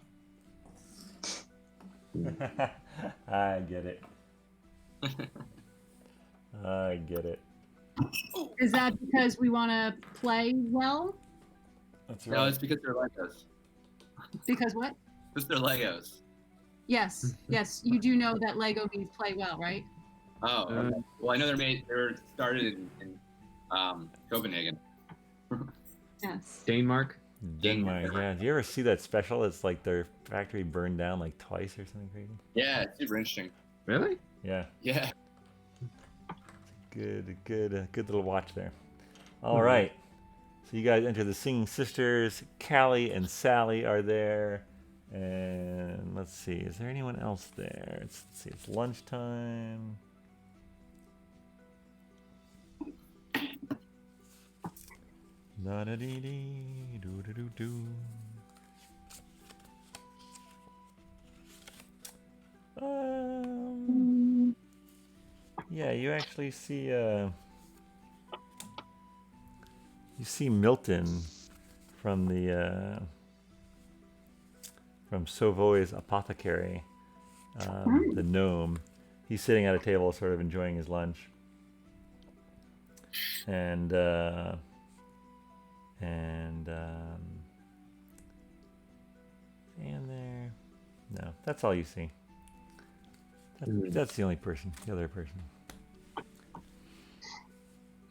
I get it. I get it. Is that because we want to play well? That's No, right. it's because they're Legos. Because what? Because they're Legos. Yes, yes, you do know that Lego means play well, right? Oh, okay. Well, I know they're started in Copenhagen. Yes. Denmark. Denmark. Yeah. Do you ever see that special? It's like their factory burned down like twice or something crazy. Yeah, it's super interesting. Really? Yeah. Yeah. Good little watch there. All right. So you guys enter the Singing Sisters. Callie and Sally are there. And let's see, is there anyone else there? Let's see, it's lunchtime. Da da dee dee, doo doo doo doo. Yeah, you actually see you see Milton from the from Sauvoy's apothecary, the gnome. He's sitting at a table, sort of enjoying his lunch, and there. No, that's all you see. That's the only person, the other person.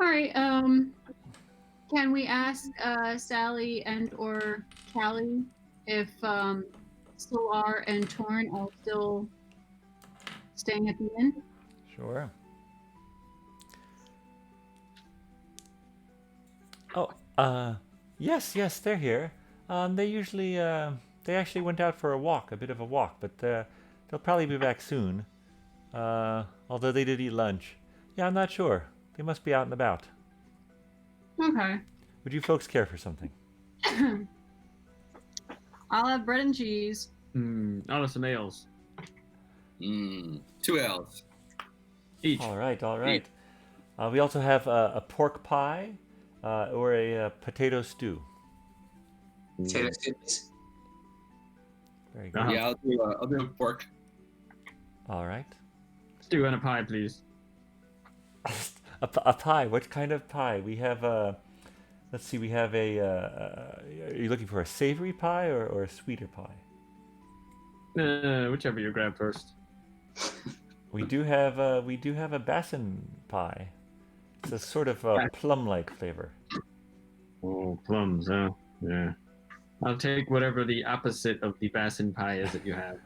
All right. Can we ask Sally and or Callie if Solar and Torn are still staying at the inn? Sure. Oh, yes, they're here. They usually, they actually went out for a bit of a walk, but they'll probably be back soon. Although they did eat lunch. Yeah, I'm not sure. They must be out and about. Okay. Would you folks care for something? I'll have bread and cheese. I'll have some ales. 2 L's. Each. All right. We also have a pork pie or a potato stew. Potato chips. Very good. Uh-huh. Yeah, I'll do pork. All right. Stew and a pie, please. A pie. What kind of pie? We have let's see. We have a. Are you looking for a savory pie or a sweeter pie? Whichever you grab first. We do have a basin pie. It's a sort of a plum-like flavor. Oh, plums, huh? Yeah. I'll take whatever the opposite of the basin pie is that you have.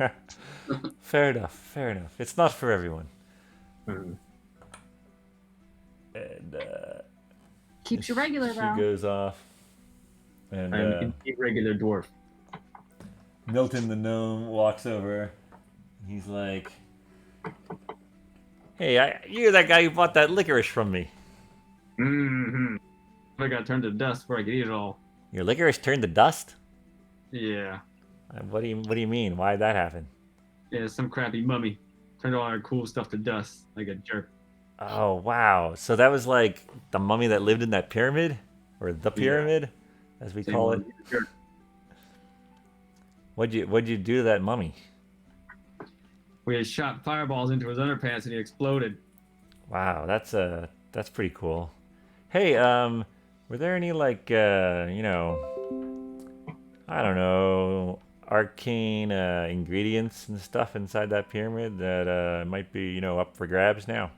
Fair enough. It's not for everyone. Mhm. And Keeps you regular, she though. goes off, and I'm an irregular dwarf. Milton the gnome walks over. He's like, "Hey, you're that guy who bought that licorice from me. Mm-hmm. I got turned to dust before I could eat it all. Your licorice turned to dust? Yeah. What do you mean? Why did that happen? Yeah, some crappy mummy turned all our cool stuff to dust like a jerk. Oh wow! So that was like the mummy that lived in that pyramid, or the pyramid, as we Same call one, it. jerk. What'd you do to that mummy? We had shot fireballs into his underpants and he exploded. Wow, that's pretty cool. Hey, were there any like I don't know, arcane ingredients and stuff inside that pyramid that might be up for grabs now?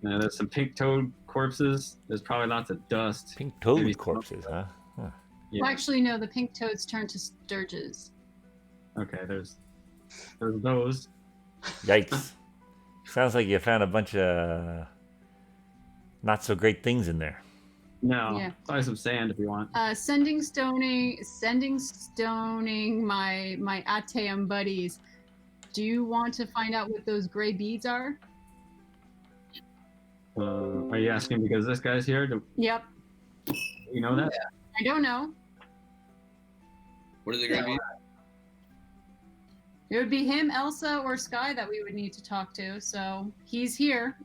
There's some pink toad corpses. There's probably lots of dust. Pink toad Maybe corpses, huh? Yeah. Well, actually, no. The pink toads turn to sturges. Okay, there's those. Yikes! Sounds like you found a bunch of not so great things in there. No, Yeah. probably some sand if you want. Sending stoning my Ateum buddies. Do you want to find out what those gray beads are? Are you asking because this guy's here? Do Yep. you know that? I don't know. What are they gonna be? It would be him, Elsa, or Skye that we would need to talk to. So he's here.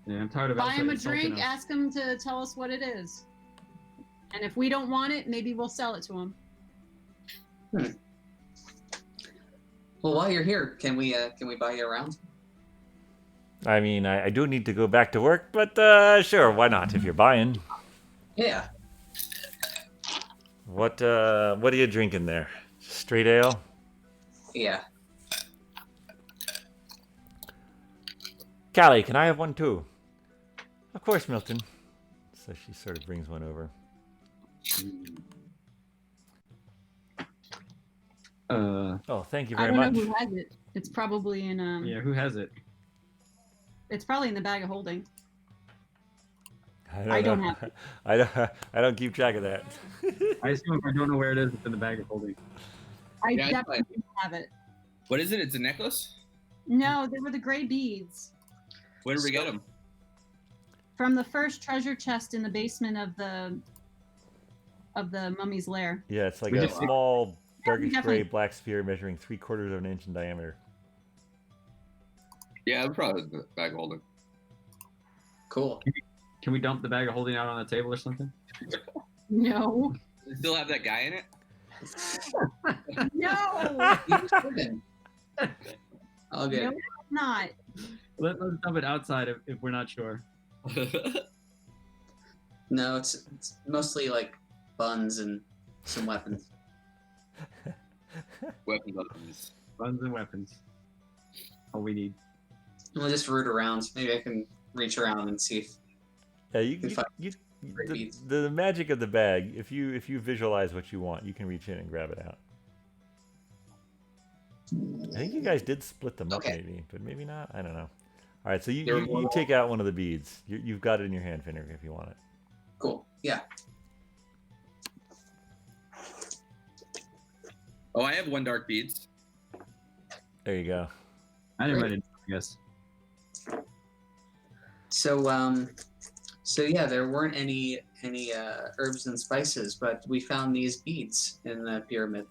Yeah, I'm tired of Buy Elsa him a insulting drink, us. ask him to tell us what it is. And if we don't want it, maybe we'll sell it to him. Well, while you're here, can we buy you around? I mean, I do need to go back to work, but sure, why not? If you're buying, Yeah. what are you drinking there? Straight ale? Yeah. Callie, can I have one too? Of course, Milton. So she sort of brings one over. Oh, thank you I very don't much. know who has it. It's probably in Yeah, who has it? It's probably in the bag of holding. I don't know. have I don't keep track of that. I assume if I don't know where it is, it's in the bag of holding. I Yeah, it's definitely don't have it. What is it? It's a necklace. No, they were the gray beads Where did we get them? from the first treasure chest in the basement of the mummy's lair. Yeah, it's like We a just- small, darkish definitely- gray black sphere measuring 3/4 of an inch in diameter. Yeah, I'm probably the bag holding. Cool. Can we dump the bag of holding out on the table or something? No. Does it still have that guy in it? No. You just couldn't. All good. No, not. Let's dump it outside if we're not sure. No, it's mostly like buns and some weapons. Weapons. Guns and weapons. All we need. We'll just root around. Maybe I can reach around and see if Yeah, Can find great the, beads. the magic of the bag. If you visualize what you want, you can reach in and grab it out. I think you guys did split them up, Okay. maybe, but maybe not. I don't know. All right, so you, There you, were- you take out one of the beads. You've got it in your hand, Finric, if you want it. cool. Yeah. Oh, I have one dark beads. There you go. I didn't Great. write it, I guess. So yeah, there weren't any herbs and spices, but we found these beads in the pyramid.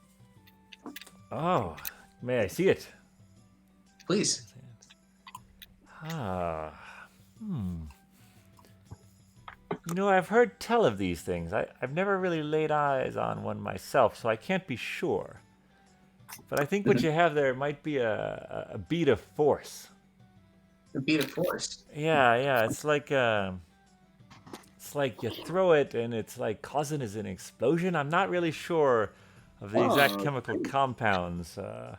Oh, may I see it? Please. Ah, You know, I've heard tell of these things. I've never really laid eyes on one myself, so I can't be sure. But I think what you have there might be a bead of force. A bead of force. Yeah, it's like you throw it and it's like causing an explosion. I'm not really sure of the exact Oh. chemical compounds, and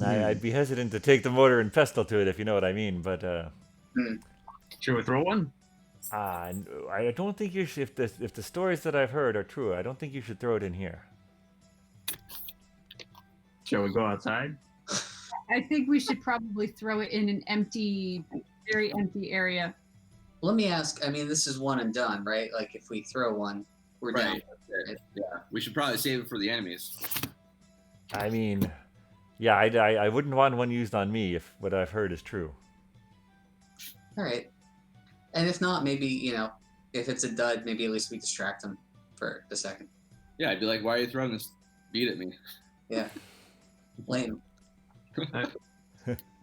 I'd be hesitant to take the mortar and pestle to it if you know what I mean. But Should we throw one? I don't think you should. If the stories that I've heard are true, I don't think you should throw it in here. Shall we go outside? I think we should probably throw it in an empty, very empty area. Let me ask. I mean, this is one and done, right? Like if we throw one, we're done. Right. Yeah. We should probably save it for the enemies. I mean, yeah, I wouldn't want one used on me if what I've heard is true. All right. And if not, maybe if it's a dud, maybe at least we distract them for a second. Yeah, I'd be like, why are you throwing this bead at me? Yeah. Lame. I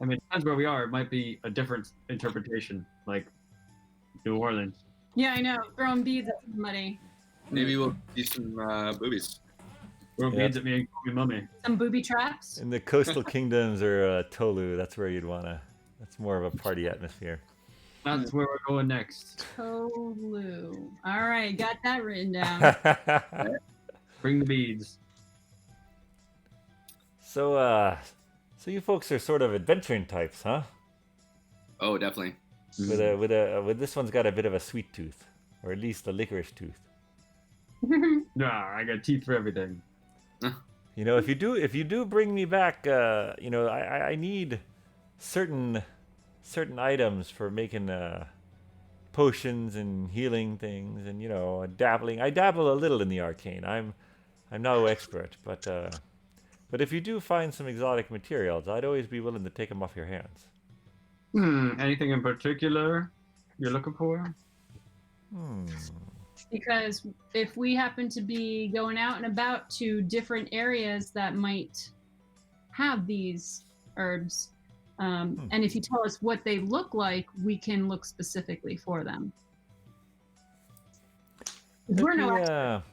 mean, it depends where we are. It might be a different interpretation, like New Orleans. Yeah, I know. Throwing beads at somebody. Maybe we'll see some boobies. Throw Yeah. beads at me and call me mummy. Some booby traps. In the coastal kingdoms or Tolu, that's where you'd wanna. That's more of a party atmosphere. That's where we're going next. Tolu. All right, got that written down. Bring the beads. So you folks are sort of adventuring types, huh? Oh, definitely. With this one's got a bit of a sweet tooth, or at least a licorice tooth. Nah, I got teeth for everything. You know, if you do bring me back, I need certain items for making potions and healing things, and I dabble a little in the arcane. I'm no expert, but if you do find some exotic materials, I'd always be willing to take them off your hands. Anything in particular you're looking for? because if we happen to be going out and about to different areas that might have these herbs, and if you tell us what they look like, we can look specifically for them. We're no experts.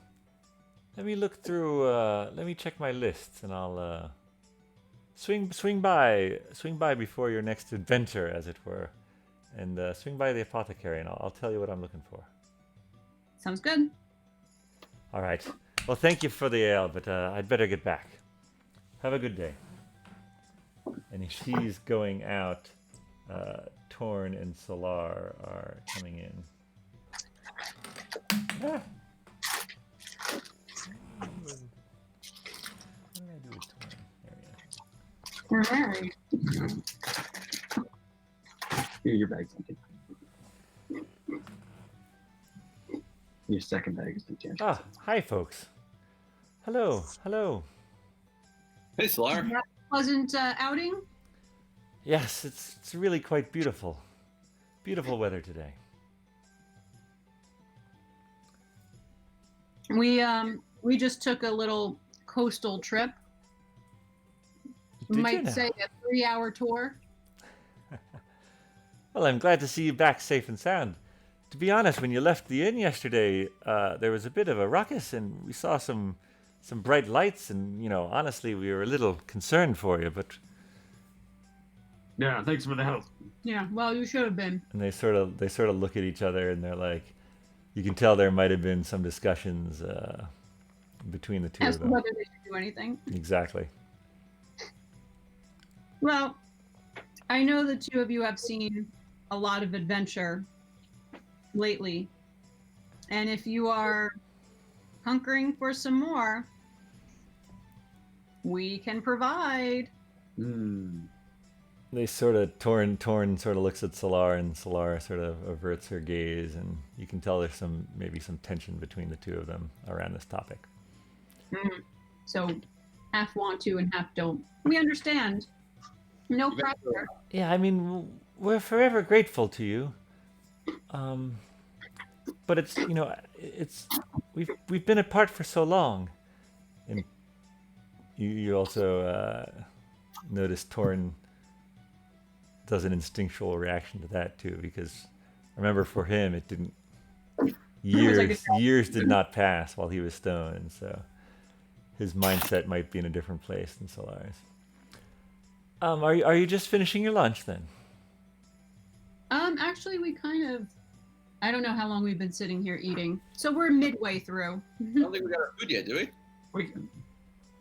Let me look through. Let me check my lists, and I'll swing by before your next adventure, as it were, and swing by the apothecary, and I'll tell you what I'm looking for. Sounds good. All right. Well, thank you for the ale, but I'd better get back. Have a good day. And she's going out. Torn and Solar are coming in. Ah. What did I do with Torn? There we go. All right. Here, your bag's empty. Your second bag is empty. Ah, hi, folks. Hello. Hey, Solar. Pleasant outing. Yes, it's really quite beautiful. Beautiful weather today. We just took a little coastal trip. Did you Might now? say a 3-hour tour. Well, I'm glad to see you back safe and sound. To be honest, when you left the inn yesterday, there was a bit of a ruckus, and we saw some bright lights, and honestly, we were a little concerned for you. But Yeah, thanks for the help. Yeah, well, you should have been. and they sort of look at each other, and they're like, you can tell there might have been some discussions between the two As of to them. whether they should do anything. Exactly. Well, I know the two of you have seen a lot of adventure lately. And if you are hunkering for some more, we can provide. They sort of Torn sort of looks at Solar, and Solar sort of averts her gaze, and you can tell there's maybe some tension between the two of them around this topic. So half want to and half don't. We understand. No pressure. Yeah, I mean, we're forever grateful to you. But it's we've been apart for so long, and you also notice Torn does an instinctual reaction to that too, because remember, for him it didn't years did not pass while he was stoned, and so his mindset might be in a different place than Solar's. Are you just finishing your lunch then? Actually, we kind of. I don't know how long we've been sitting here eating, so we're midway through. I don't think we got our food yet, do we?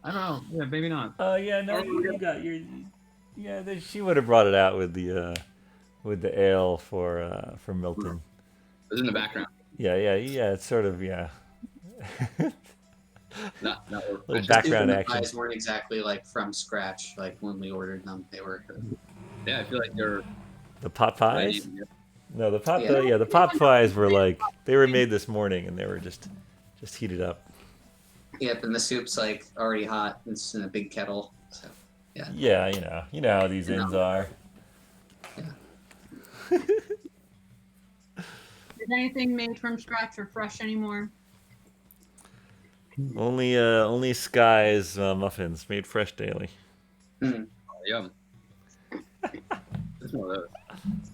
I don't know. Yeah, maybe not. Yeah, no, you got your. Yeah, she would have brought it out with the ale for Milton. It was in the background. Yeah. It's sort of Not little background The action. pies weren't exactly like from scratch. Like when we ordered them, they were. Yeah, I feel like they're The pot pies? ready. No, the pot Yeah. the pot pies were like they were made this morning, and they were just heated up. Yep, and the soup's like already hot. It's in a big kettle. So yeah. Yeah, you know how these inns are. Is anything made from scratch or fresh anymore? Only Skye's muffins made fresh daily. Yum. There's one of those.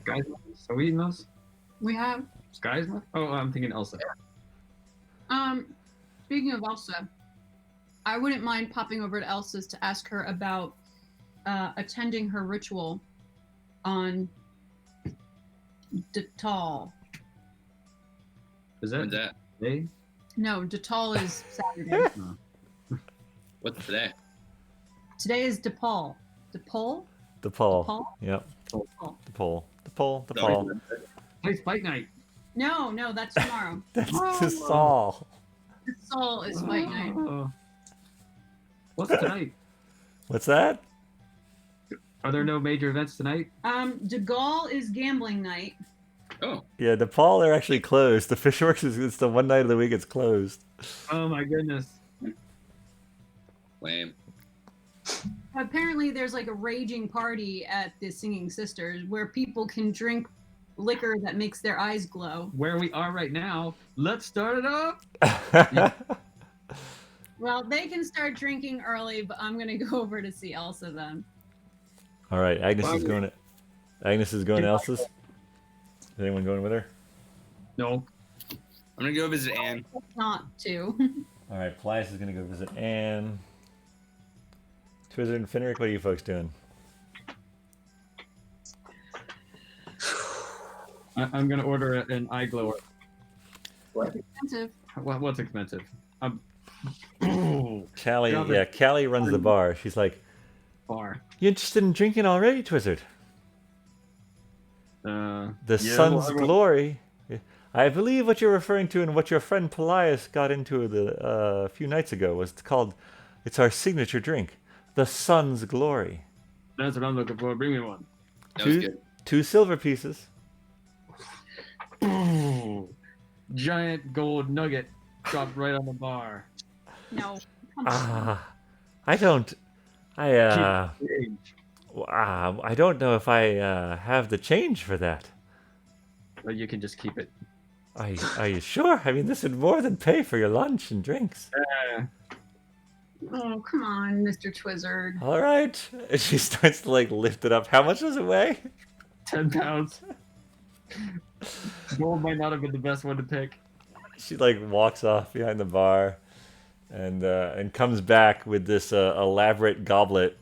Sky's so we eating those? We have. Sky's Oh, I'm thinking Elsa. Speaking of Elsa, I wouldn't mind popping over to Elsa's to ask her about attending her ritual on Detal. Is that When's that? today? No, Detal is Saturday. What's today? Today is DePaul. DePaul? DePaul. DePaul? Yep. DePaul. DePaul. Today's fight night. No, that's tomorrow. That's just Saul. Sol is fight night. What's tonight? What's that? Are there no major events tonight? De Gaulle is gambling night. Oh, Yeah, DePaul, they're actually closed. The Fishworks it's the one night of the week it's closed. Oh my goodness. lame. Apparently, there's like a raging party at the Singing Sisters where people can drink liquor that makes their eyes glow. Where we are right now, let's start it up. Well, they can start drinking early, but I'm gonna go over to see Elsa then. All right, Agnes is going to Elsa's. Is anyone going with her? No. I'm gonna go visit Anne. Not to. All right, Paelias is going to go visit Anne. Twizzard and Finric, what are you folks doing? I'm gonna order an eye glower. Expensive. What's expensive? Callie, Robert. yeah, Callie runs the bar. She's like, Bar. "You interested in drinking already, Twizzard? The Yeah, sun's well, glory. I believe what you're referring to and what your friend Paelias got into a few nights ago was called, it's our signature drink, the sun's glory. That's what I'm looking for. Bring me one. That was good. 2 silver pieces. Giant gold nugget dropped right on the bar. No. Come on. I don't know if I have the change for that. But you can just keep it. Are you sure? I mean, this would more than pay for your lunch and drinks. Oh, come on, Mr. Twizzard. All right. And she starts to like lift it up. How much does it weigh? 10 pounds. Gold might not have been the best one to pick. She like walks off behind the bar, and comes back with this elaborate goblet,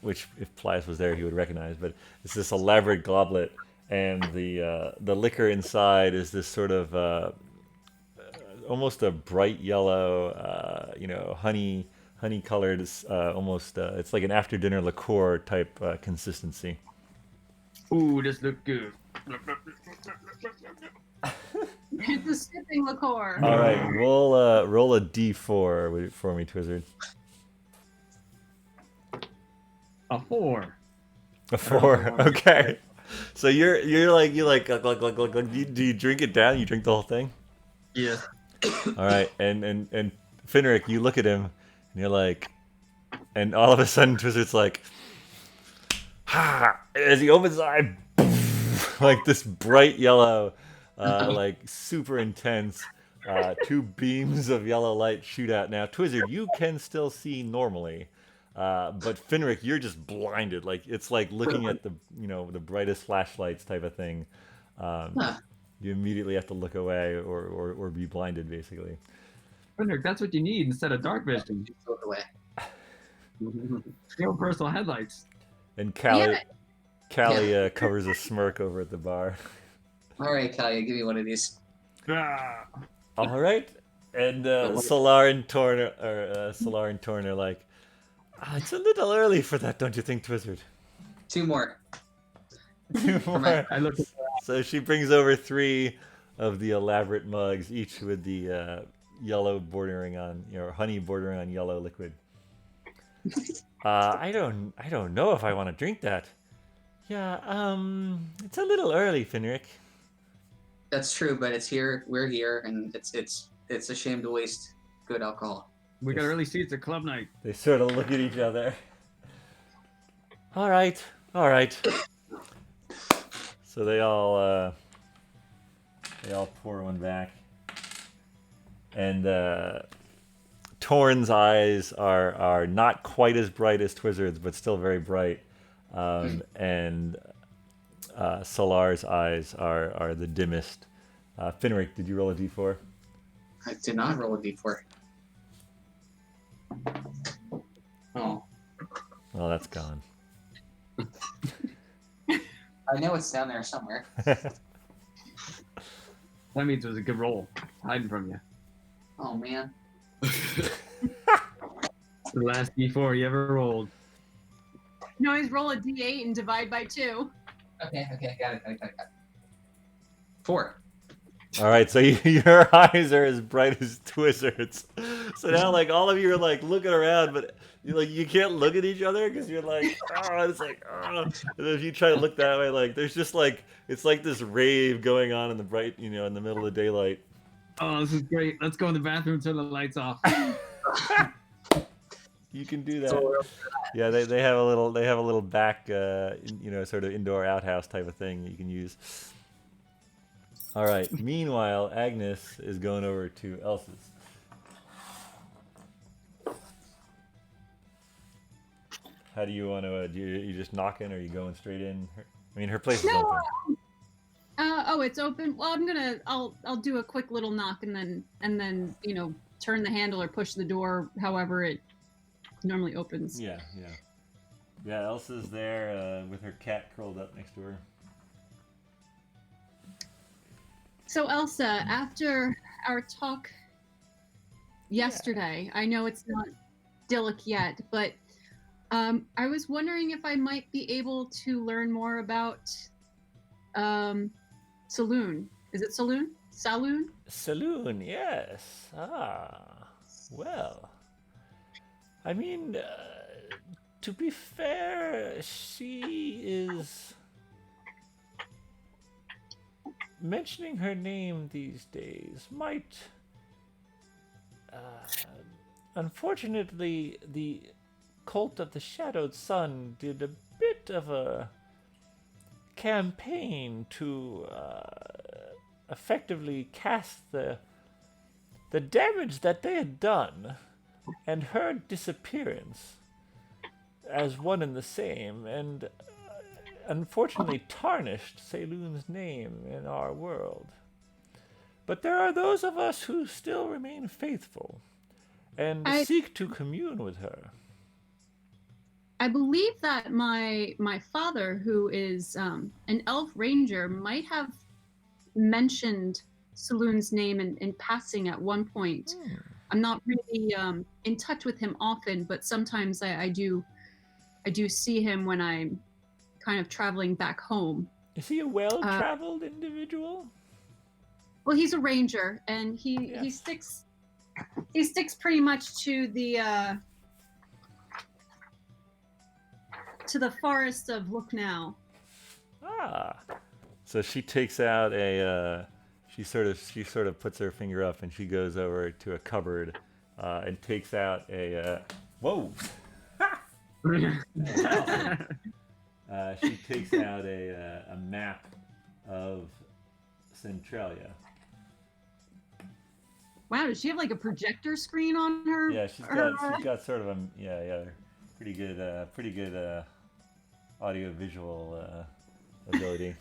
which if Paelias was there he would recognize. But it's this elaborate goblet, and the liquor inside is this sort of almost a bright yellow, honey colored, almost it's like an after dinner liqueur type consistency. Ooh, this look good. It's a sipping liqueur. All right, roll a d4 for me, Twizzard. A 4. A 4. Okay. So you're like do you drink it down? You drink the whole thing? Yeah. All right, and Finric, you look at him, and you're like, and all of a sudden Twizzard's like, ha! As he opens his eye, like this bright yellow, like super intense, 2 beams of yellow light shoot out. Now, Twizzard, you can still see normally, but Finric, you're just blinded. Like it's like looking at the brightest flashlights type of thing. You immediately have to look away or be blinded, basically. Finric, that's what you need instead of dark vision. Throw it away. Real personal headlights. And Callie Yeah. covers a smirk over at the bar. All right, Kalia, give me one of these. Ah. All right, and Solar and Torn are like, it's a little early for that, don't you think, Twizzard? 2 more. 2 more. I look at So she brings over 3 of the elaborate mugs, each with the yellow bordering on, honey bordering on yellow liquid. I don't know if I want to drink that. Yeah, it's a little early, Finric. That's true, but it's here. We're here, and it's a shame to waste good alcohol. we got early seats at club night. They sort of look at each other. All right. So they all pour one back, and Torn's eyes are not quite as bright as Twizzard's, but still very bright, and Solar's eyes are the dimmest. Finric, did you roll a d4? I did not roll a d4. Oh, Oh, that's gone. I know it's down there somewhere. That means it was a good roll. Hiding from you. Oh man. The last D4 you ever rolled. You always roll a d8 and divide by 2. Okay, got it. 4. All right, so your eyes are as bright as Twizzard's. So now, like, all of you are like looking around, but you can't look at each other because you're like, it's like, And then if you try to look that way, like, there's just like, it's like this rave going on in the bright, in the middle of daylight. Oh, this is great. Let's go in the bathroom and turn the lights off. You can do that. Yeah, they have a little back, sort of indoor outhouse type of thing you can use. All right. Meanwhile, Agnes is going over to Elsa's. How do you want to? You just knocking, or are you going straight in? Her place is open. It's open. Well, I'll do a quick little knock and then turn the handle or push the door, however it normally opens. Yeah. Elsa's there with her cat curled up next to her. So Elsa, after our talk yesterday, I know it's not idyllic yet, but I was wondering if I might be able to learn more about Saloon. Is it Saloon? Saloon? Saloon, yes. Well. To be fair, she is mentioning her name these days might. Unfortunately, the Cult of the Shadowed Sun did a bit of a campaign to effectively cast the damage that they had done and her disappearance as one and the same, and unfortunately tarnished Saloon's name in our world. But there are those of us who still remain faithful and seek to commune with her. I believe that my father, who is an elf ranger, might have mentioned Saloon's name in passing at one point. I'm not really in touch with him often, but sometimes I do see him when I'm kind of traveling back home. Is he a well-traveled individual? Well, he's a ranger, and he sticks pretty much to the forest of Lucknow. So she takes out she sort of puts her finger up, and she goes over to a cupboard and takes out whoa. She takes out a map of Centralia. Wow, does she have like a projector screen on her? Yeah, she's got sort of a pretty good audio visual ability.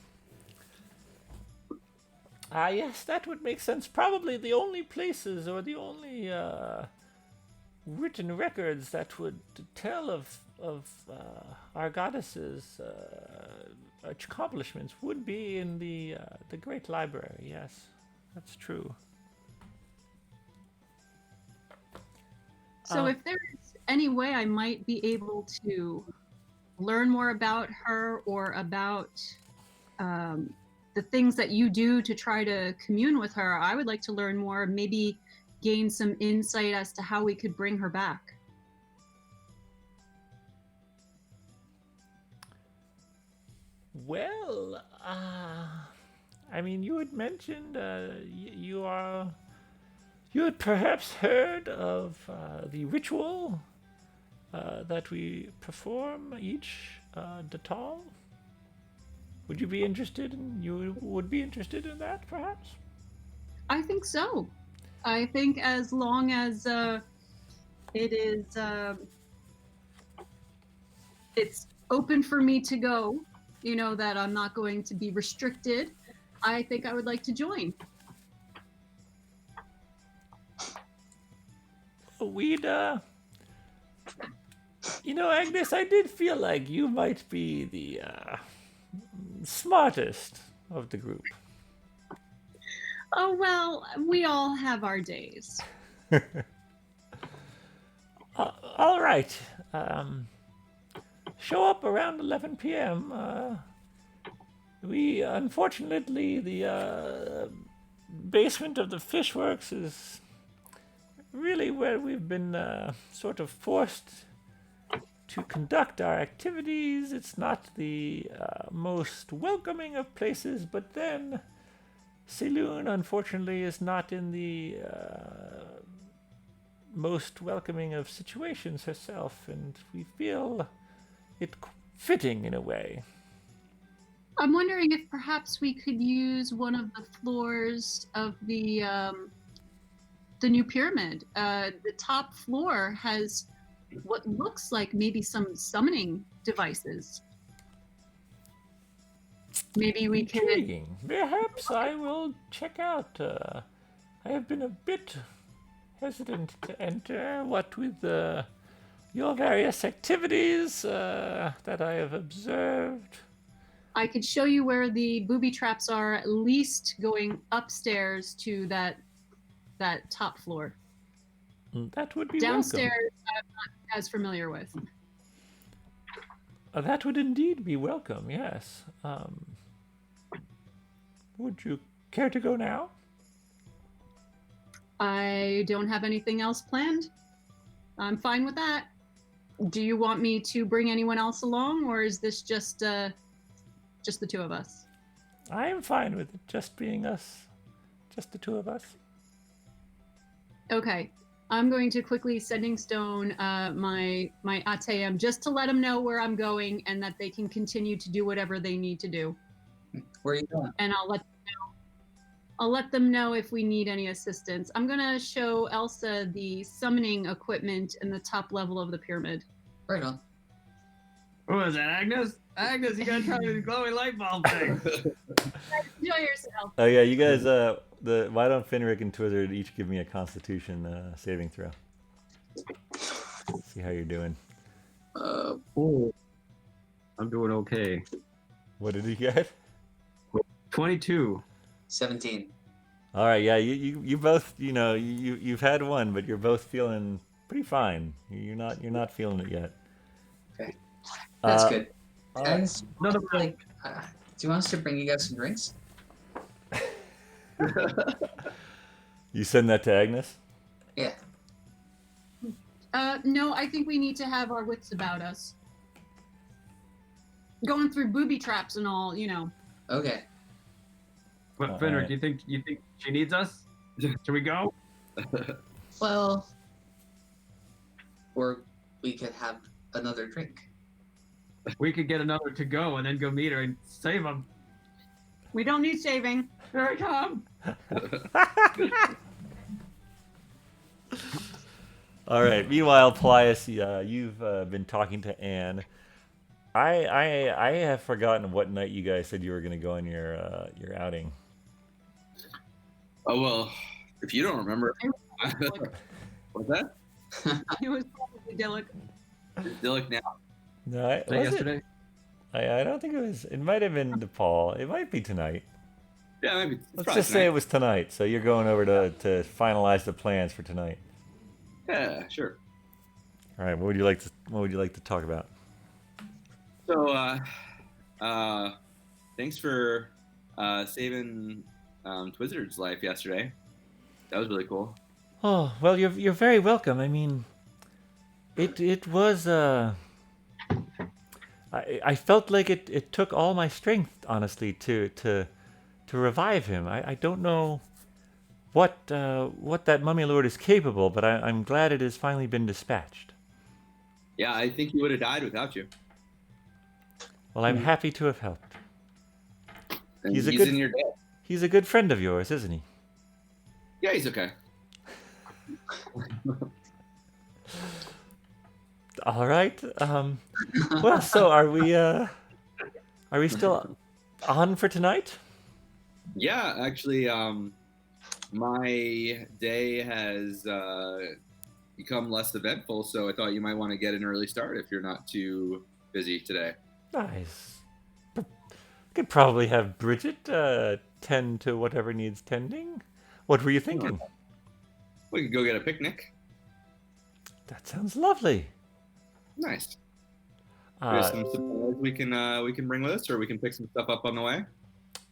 Yes, that would make sense. Probably the only places or the only written records that would tell of our goddesses' accomplishments would be in the Great Library. Yes, that's true. So if there's any way I might be able to learn more about her or about the things that you do to try to commune with her, I would like to learn more, maybe gain some insight as to how we could bring her back. Well, you had mentioned you had perhaps heard of the ritual that we perform each Datal. Would you be interested in? You would be interested in that, perhaps? I think so. I think as long as it is, it's open for me to go. That I'm not going to be restricted. I think I would like to join. We'd, Agnes, I did feel like you might be the smartest of the group. Oh, well, we all have our days. All right. Show up around 11 p.m. We, unfortunately, the basement of the Fishworks is really where we've been sort of forced to conduct our activities. It's not the most welcoming of places, but then Saloon, unfortunately, is not in the most welcoming of situations herself, and we feel it fitting in a way. I'm wondering if perhaps we could use one of the floors of the new pyramid. The top floor has what looks like maybe some summoning devices. Maybe we can. Intriguing. Perhaps I will check out. I have been a bit hesitant to enter, what with your various activities that I have observed. I could show you where the booby traps are, at least going upstairs to that top floor. That would be Downstairs, welcome. I'm not as familiar with. That would indeed be welcome, yes. Would you care to go now? I don't have anything else planned. I'm fine with that. Do you want me to bring anyone else along, or is this just the two of us? I am fine with it just being us. Just the two of us. Okay. I'm going to quickly sending stone my ATM just to let them know where I'm going and that they can continue to do whatever they need to do. Where are you going? And I'll let them know if we need any assistance. I'm gonna show Elsa the summoning equipment in the top level of the pyramid. Right on. Who is that, Agnes? Agnes, you gotta try the glowing light bulb thing. Enjoy yourself. Oh yeah, you guys. Why don't Finric and Twizzard each give me a Constitution saving throw? See how you're doing. Oh, I'm doing okay. What did you get? 22. 17. All right, yeah, you both, you've had one, but you're both feeling pretty fine. You're not feeling it yet. Okay. That's good. all Guys, No, no, do you want us to bring you guys some drinks? You send that to Agnes? Yeah. No, I think we need to have our wits about us. Going through booby traps and all, Okay. What, Finric, you think she needs us? Should we go? Well, or we could have another drink. We could get another to go and then go meet her and save him. We don't need saving. Here I come. All right. Meanwhile, Paelias, you've been talking to Anne. I have forgotten what night you guys said you were going to go on your outing. Oh well, if you don't remember, what's that? It was probably Dillick. Dillick now. No, was Yesterday. I don't think it was. It might have been DePaul. It might be tonight. Yeah, maybe. It's Let's probably just say it was tonight. So you're going over to finalize the plans for tonight. Yeah, sure. All right. What would you like to talk about? So, thanks for saving Twizzard's life yesterday. That was really cool. Oh well, you're very welcome. I mean, it was I felt like it took all my strength, honestly, to revive him. I don't know what that mummy lord is capable, but I'm glad it has finally been dispatched. Yeah, I think he would have died without you. Well, I'm happy to have helped. And He's he's in your debt. He's a good friend of yours, isn't he? Yeah, he's okay. All right. Well, so are we still on for tonight? Yeah, actually, my day has become less eventful, so I thought you might want to get an early start if you're not too busy today. Nice. Could probably have Bridget tend to whatever needs tending. What were you thinking? We could go get a picnic. That sounds lovely. Nice. There's some supplies we can bring with us, or we can pick some stuff up on the way.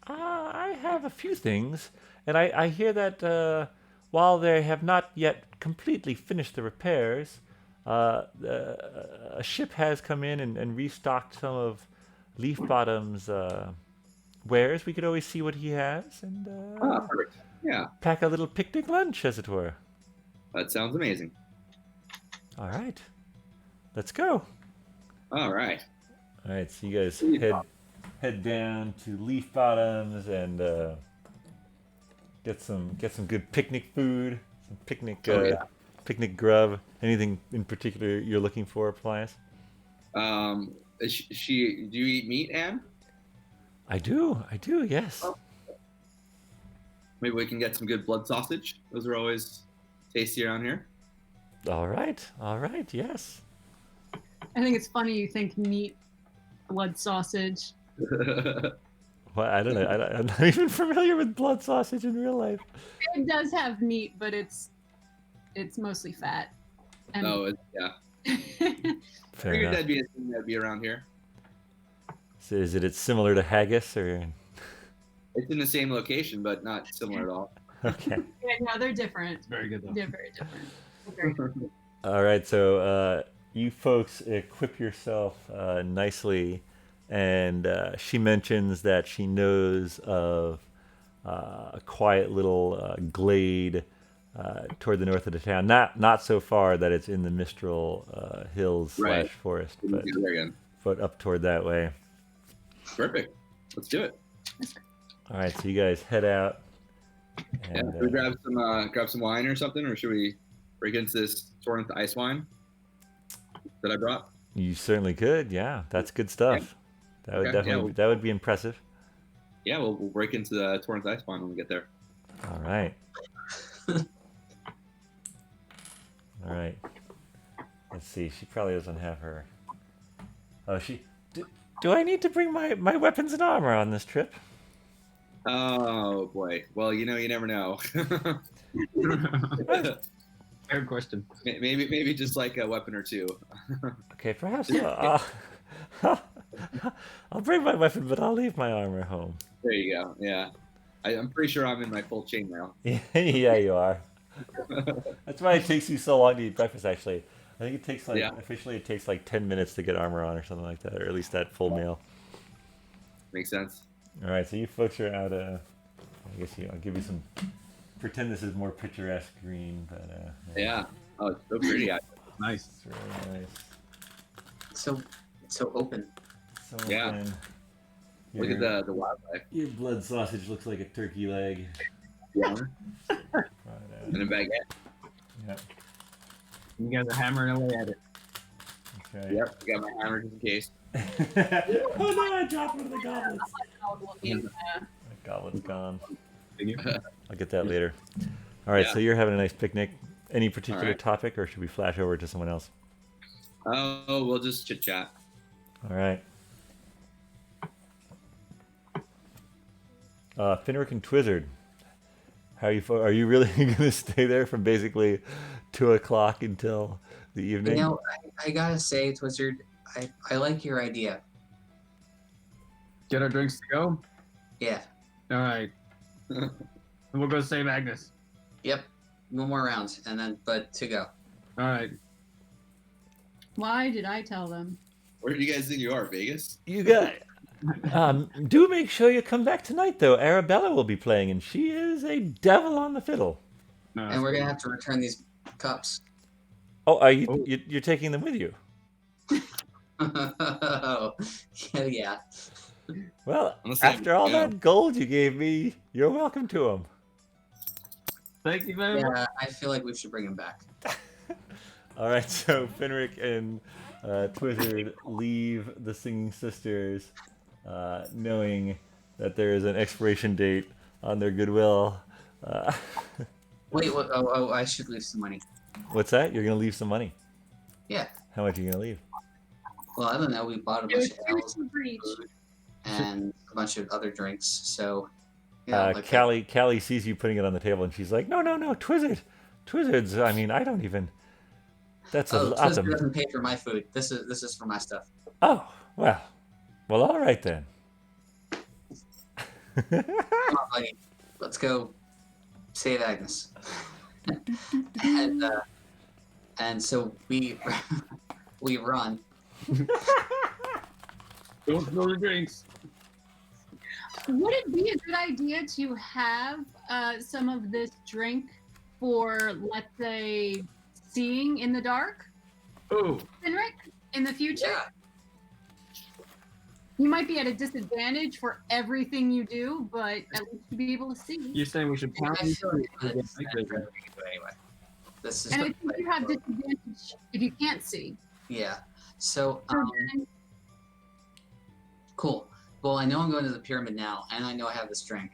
I have a few things, and I hear that while they have not yet completely finished the repairs, a ship has come in and restocked some of Leafbottom's wares. We could always see what he has and Perfect. Yeah, pack a little picnic lunch, as it were. that sounds amazing. All right. Let's go. All right. All right, so you guys Leaf head down to Leaf Bottoms and get some good picnic food, some picnic picnic grub. Anything in particular you're looking for, Paelias? Do you eat meat, Anne? I do. Yes. Oh. Maybe we can get some good blood sausage. Those are always tasty around here. All right. Yes. I think it's funny you think meat, blood sausage. Well, I don't know. I'm not even familiar with blood sausage in real life. It does have meat, but it's mostly fat. And Yeah. Fair Figured enough. that'd be a thing that'd be around here. So is it similar to haggis or? It's in the same location, but not similar at all. Okay. Yeah, no, they're different. It's very good though. They're very different. Very different. All right. So you folks equip yourself nicely, and she mentions that she knows of a quiet little glade toward the north of the town. Not so far that it's in the Mistral hills Right. / forest, There again. but up toward that way. Perfect. Let's do it. All right, so you guys head out. Yeah. And, Should we grab some wine or something, or should we break into this Torrent ice wine that I brought? you certainly could. Yeah, that's good stuff. That would Okay, yeah, definitely that would be impressive. Yeah, we'll break into the Torrent ice wine when we get there. All right. All right. Let's see. She probably doesn't have her. Oh, do I need to bring my weapons and armor on this trip? Oh boy. Well, you never know. Fair question. maybe just like a weapon or two. Okay, perhaps I'll bring my weapon, but I'll leave my armor home. There you go. Yeah. I'm pretty sure I'm in my full chainmail. Yeah, you are. That's why it takes you so long to eat breakfast. Actually, I think it takes officially it takes 10 minutes to get armor on or something like that, or at least that full meal. Makes sense. All right, so you folks are out. I guess I'll give you some. Pretend this is more picturesque green, but Yeah. Oh, it's so pretty. Nice. it's really nice. So open. So Yeah. then Look at the wildlife. Your blood sausage looks like a turkey leg. Yeah. Right, And a baguette. yep. You guys are hammering away at it. Okay. Yep. Got my hammer just in case. Oh no! I dropped one of the goblets. Yeah. The goblet's gone. Figure. I'll get that later. All right, Yeah. so you're having a nice picnic. Any particular right. topic, or should we flash over to someone else? Oh, we'll just chit chat. All right. Finric and Twizzard. How are you really going to stay there from basically 2 o'clock until the evening? I gotta say, Twizzard, I like your idea. Get our drinks to go. Yeah. All right. And we'll go save Agnes. Yep. One more round, and then to go. All right. Why did I tell them? Where do you guys think you are? Vegas? You got. Do make sure you come back tonight, though. Arabella will be playing, and she is a devil on the fiddle. No, And we're gonna have to return these cups. Oh, are you? You're taking them with you? Yeah. Well, I'm the same, after all yeah. that gold you gave me, you're welcome to them. Thank you very much. Yeah, I feel like we should bring them back. All right, so Finric and Twizzard leave the Singing Sisters, knowing that there is an expiration date on their goodwill. Wait, what? Oh, I should leave some money. What's that? You're gonna leave some money. Yeah. How much are you gonna leave? Well, I don't know. We bought a It was bunch of ales and for each. food and a bunch of other drinks. So, yeah, Callie sees you putting it on the table, and she's like, "No, Twizzard's. I mean, I don't even. That's a lot Twizzard of. doesn't pay for my food. This is for my stuff. Oh, well, all right then. Come on, buddy. Let's go save Agnes. and so we run. Don't spill the drinks. Would it be a good idea to have some of this drink for, let's say, seeing in the dark? Oh, Finric, in the future, Yeah. you might be at a disadvantage for everything you do, but at least you'll be able to see. you're saying we should I pound feel these like two I'm to gonna get night disadvantage vision? everything, but anyway. This is And I think you have disadvantage if you can't see. Yeah. So So then, cool. Well, I know I'm going to the pyramid now, and I know I have this drink,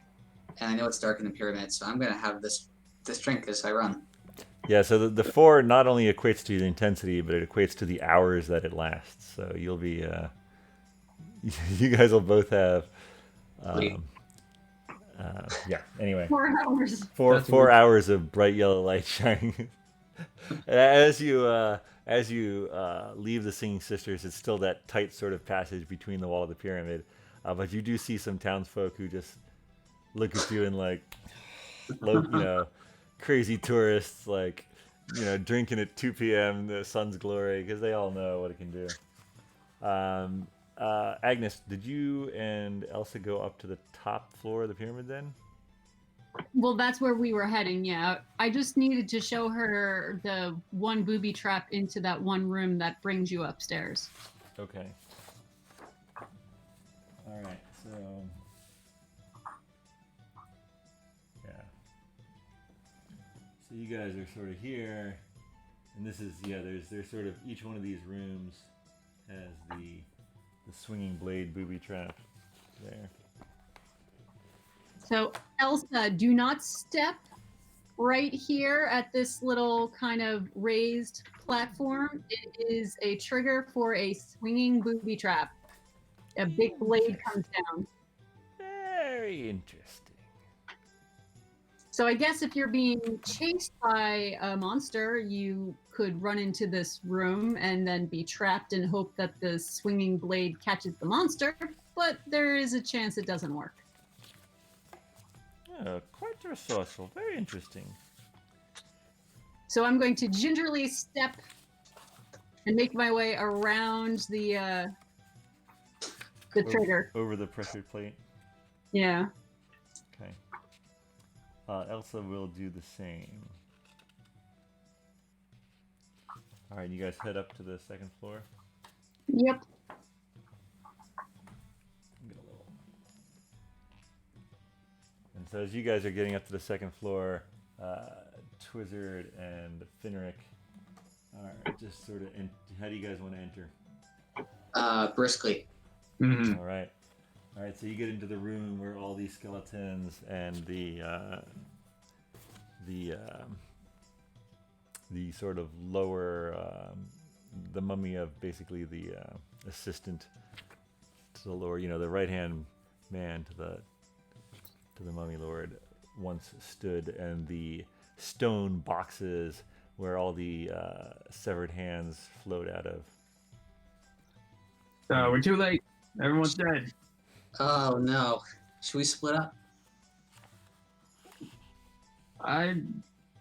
and I know it's dark in the pyramid, so I'm gonna have this drink as I run. Yeah, so the 4 not only equates to the intensity, but it equates to the hours that it lasts. So you'll be, you guys will both have, Sweet. yeah. Anyway, 4 hours. four That's four weird. hours of bright yellow light shining. As you leave the Singing Sisters, it's still that tight sort of passage between the wall of the pyramid, but you do see some townsfolk who just look at you and like, crazy tourists like, drinking at 2 p.m. in the sun's glory because they all know what it can do. Agnes, did you and Elsa go up to the top floor of the pyramid then? Well, that's where we were heading, yeah. I just needed to show her the one booby trap into that one room that brings you upstairs. Okay. All right. So, yeah. So you guys are sort of here, and this is there's sort of each one of these rooms has the swinging blade booby trap there. So, Elsa, do not step right here at this little kind of raised platform. It is a trigger for a swinging booby trap. A big blade comes down. Very interesting. So I guess if you're being chased by a monster, you could run into this room and then be trapped and hope that the swinging blade catches the monster, but there is a chance it doesn't work. Quite resourceful. Very interesting. So I'm going to gingerly step and make my way around the trigger. Over the pressure plate. Yeah. Okay. Elsa will do the same. All right, you guys head up to the second floor. Yep. Get a little. And so as you guys are getting up to the second floor, Twizzard and Finric are just sort of. How do you guys want to enter? Briskly. Mm-hmm. All right. All right. So you get into the room where all these skeletons and the sort of lower, the mummy of basically the assistant to the lower, the right hand man to the mummy lord once stood, and the stone boxes where all the severed hands flowed out of. We're too late. Everyone's dead. Oh no. Should we split up? I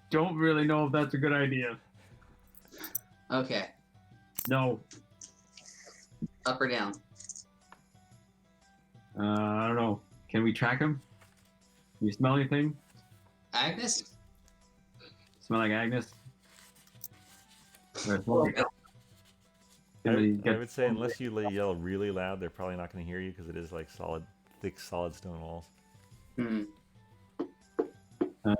don't really know if that's a good idea. Okay. No. Up or down? I don't know. Can we track him? Can you smell anything? Agnes? Smell like Agnes? Or smell like I would say unless you yell really loud, they're probably not going to hear you because it is like thick, solid stone walls. Hmm. Uh,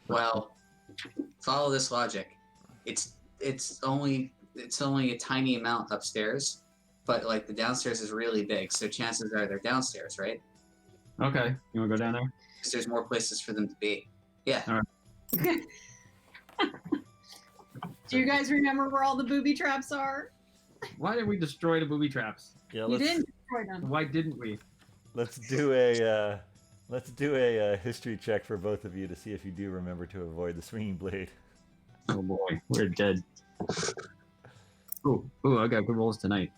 Well, follow this logic. It's only a tiny amount upstairs, but like the downstairs is really big, so chances are they're downstairs, right? okay. You want to go down there? Because there's more places for them to be. Yeah. All right. Do you guys remember where all the booby traps are? Why did we destroy the booby traps? Yeah, You didn't destroy them. Why didn't we? let's do a history check for both of you to see if you do remember to avoid the swinging blade. Oh boy, we're dead. Ooh, I got good rolls tonight.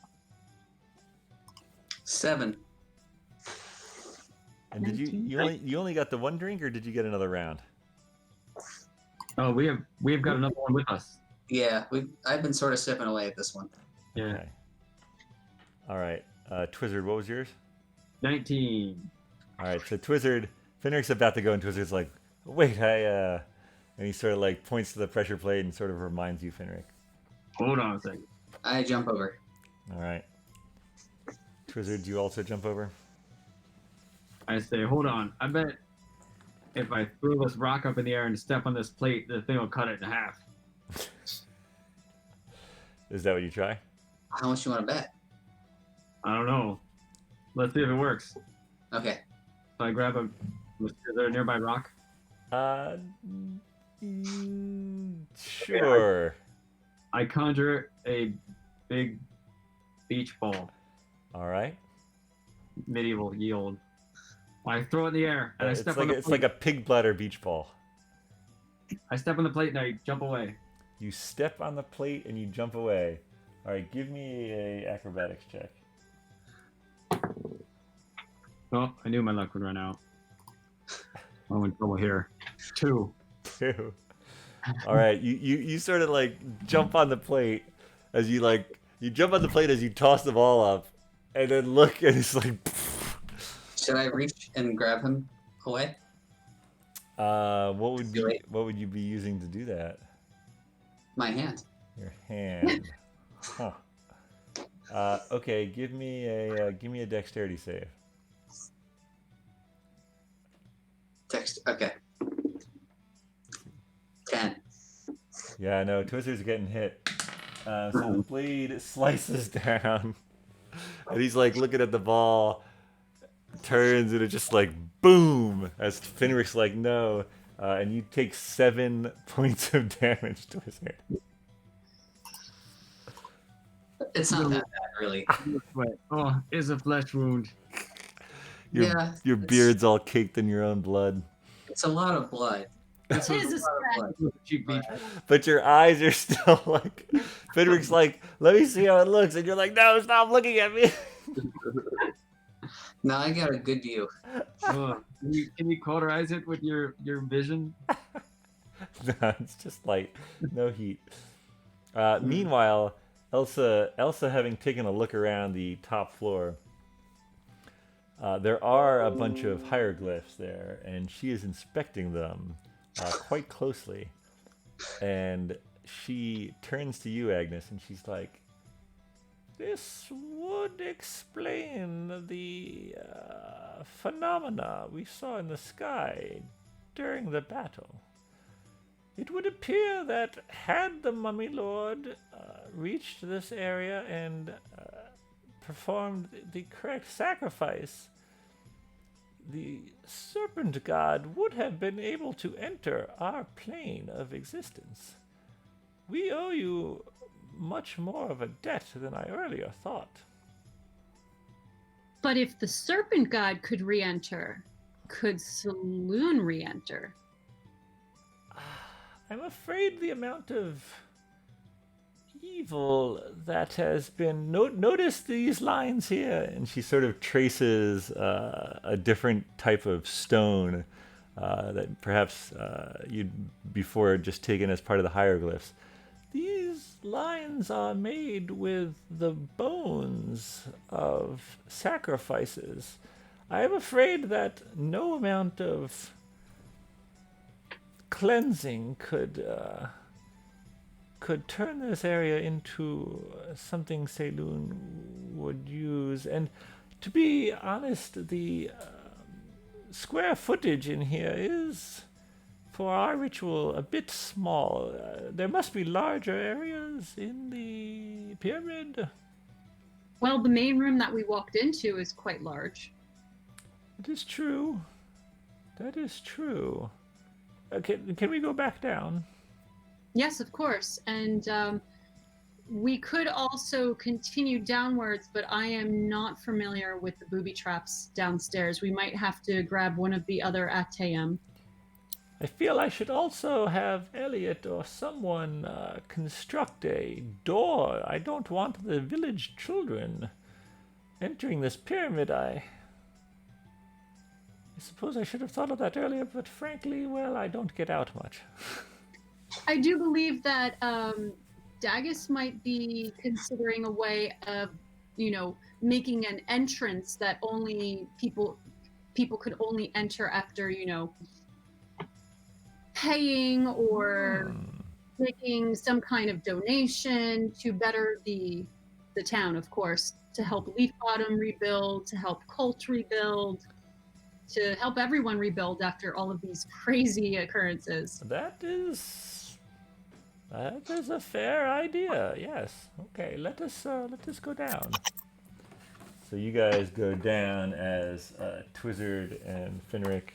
7. And did you only got the one drink, or did you get another round? Oh, we have got another one with us. Yeah, I've been sort of sipping away at this one. Yeah. Okay. All right, Twizzard, what was yours? 19. All right, so Twizzard, Finric's about to go, and Twizzard's like, "Wait, And he sort of like points to the pressure plate and sort of reminds you, Finric. Hold on a second. I jump over. All right. Twizzard, do you also jump over? I say, hold on. I bet if I throw this rock up in the air and step on this plate, the thing will cut it in half. Is that what you try? How much you want to bet? I don't know. Let's see if it works. Okay. So I grab a. Is there a nearby rock? Sure. I conjure a big beach ball, All right. medieval yield. I throw it in the air and I It's step like on the it's plate. like a pig bladder beach ball. I step on the plate and I jump away. You step on the plate and you jump away. All right, give me a acrobatics check. Oh, I knew my luck would run out. I'm in trouble here. 2. Two. All right, you sort of like jump on the plate as you jump on the plate as you toss the ball up, and then look and it's like. Should I reach and grab him away? What would Do it. what would you be using to do that? My hand. Your hand. Huh. Okay, give me a dexterity save. Text. Okay. 10. Yeah, no, Twizzer's getting hit. So the blade slices down, and he's like looking at the ball, turns, and it just like boom as Finric's like no, and you take 7 points of damage, Twizzer. It's not that bad, really. But, oh, it's a flesh wound. Your It's beard's all caked in your own blood, a lot of blood. It is a Blood. Cheap beach. but your eyes are still like. Finric's like, let me see how it looks, and you're like, no, stop looking at me. Now I got a good view. Oh, can you cauterize it with your vision? No, it's just light, no heat. Meanwhile, Elsa having taken a look around the top floor, there are a bunch of hieroglyphs there, and she is inspecting them quite closely. And she turns to you, Agnes, and she's like, "This would explain the phenomena we saw in the sky during the battle. It would appear that had the Mummy Lord reached this area and performed the correct sacrifice, the Serpent God would have been able to enter our plane of existence. We owe you much more of a debt than I earlier thought." But if the serpent god could re-enter, could Saloon re-enter? I'm afraid the amount of evil that has been... Notice these lines here. And she sort of traces a different type of stone that perhaps you'd before just taken as part of the hieroglyphs. These lines are made with the bones of sacrifices. I am afraid that no amount of cleansing could turn this area into something Saloon would use. And to be honest, the square footage in here is, for our ritual, a bit small. There must be larger areas in the pyramid. Well, the main room that we walked into is quite large. It is true. That is true. Can we go back down? Yes, of course. And we could also continue downwards, but I am not familiar with the booby traps downstairs. We might have to grab one of the other Ateum. I feel I should also have Elliot or someone construct a door. I don't want the village children entering this pyramid. I suppose I should have thought of that earlier, but frankly, well, I don't get out much. I do believe that Dagus might be considering a way of, making an entrance that only people could only enter after, paying or making some kind of donation to better the town, of course, to help Leaf Bottom rebuild, to help Colt rebuild, to help everyone rebuild after all of these crazy occurrences. That is a fair idea. Yes. Okay. Let us go down. So you guys go down as Twizzard and Finric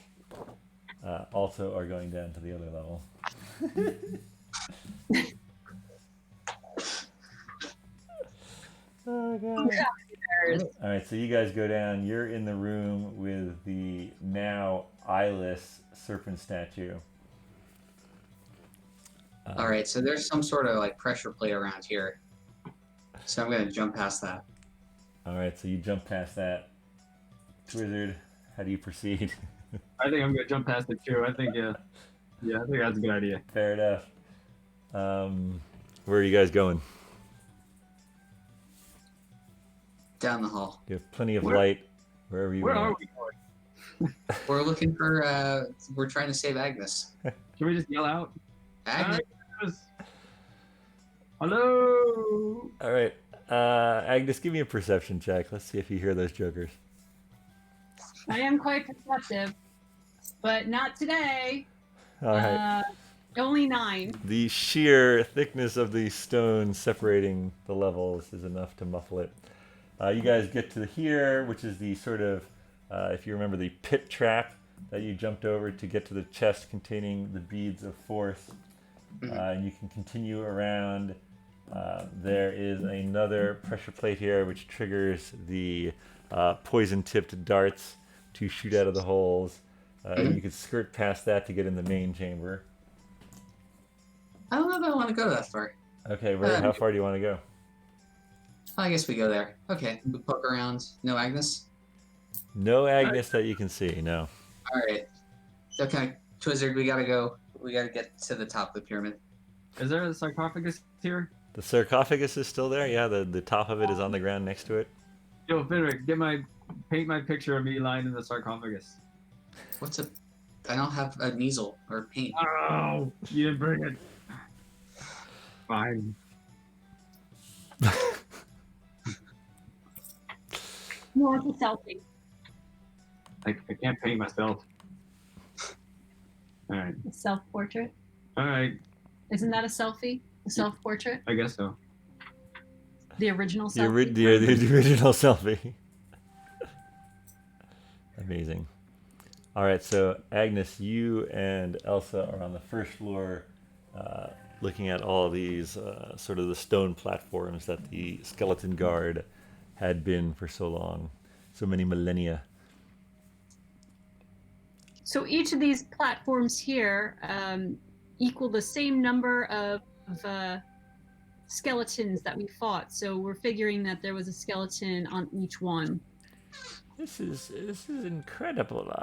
also are going down to the other level. Oh god. All right, so you guys go down. You're in the room with the now eyeless serpent statue. All right, so there's some sort of like pressure plate around here, so I'm gonna jump past that. All right, so you jump past that. Twizzard, how do you proceed? I think I'm gonna jump past it too. I think I think that's a good idea. Fair enough. Where are you guys going? Down the hall. You have plenty of Where- light wherever you Where want. are we going? We're looking for. We're trying to save Agnes. Can we just yell out? Agnes. Agnes! Hello! All right, Agnes, give me a perception check. Let's see if you hear those jokers. I am quite perceptive, but not today. All right. Only 9. The sheer thickness of the stone separating the levels is enough to muffle it. You guys get to here, which is the sort of, if you remember, the pit trap that you jumped over to get to the chest containing the beads of force. And you can continue around. There is another pressure plate here, which triggers the poison-tipped darts to shoot out of the holes. You could skirt past that to get in the main chamber. I don't know if I want to go that far. Okay, how far do you want to go? I guess we go there. Okay, we poke around. No Agnes. No Agnes that you can see, no. All right. Okay, Twizzard, we gotta go. We gotta get to the top of the pyramid. Is there a sarcophagus here? The sarcophagus is still there? Yeah, the top of it is on the ground next to it. Yo, Finric, paint my picture of me lying in the sarcophagus. What's a? I don't have a easel or paint. Oh, you didn't bring it. Fine. More of a selfie. I can't paint myself. All right. A self-portrait. All right. Isn't that a selfie? A self-portrait? I guess so. The original The, selfie? the original selfie. Amazing. All right, so Agnes, you and Elsa are on the first floor looking at all these sort of the stone platforms that the skeleton guard had been for so long, so many millennia. So each of these platforms here equal the same number of skeletons that we fought. So we're figuring that there was a skeleton on each one. This is incredible.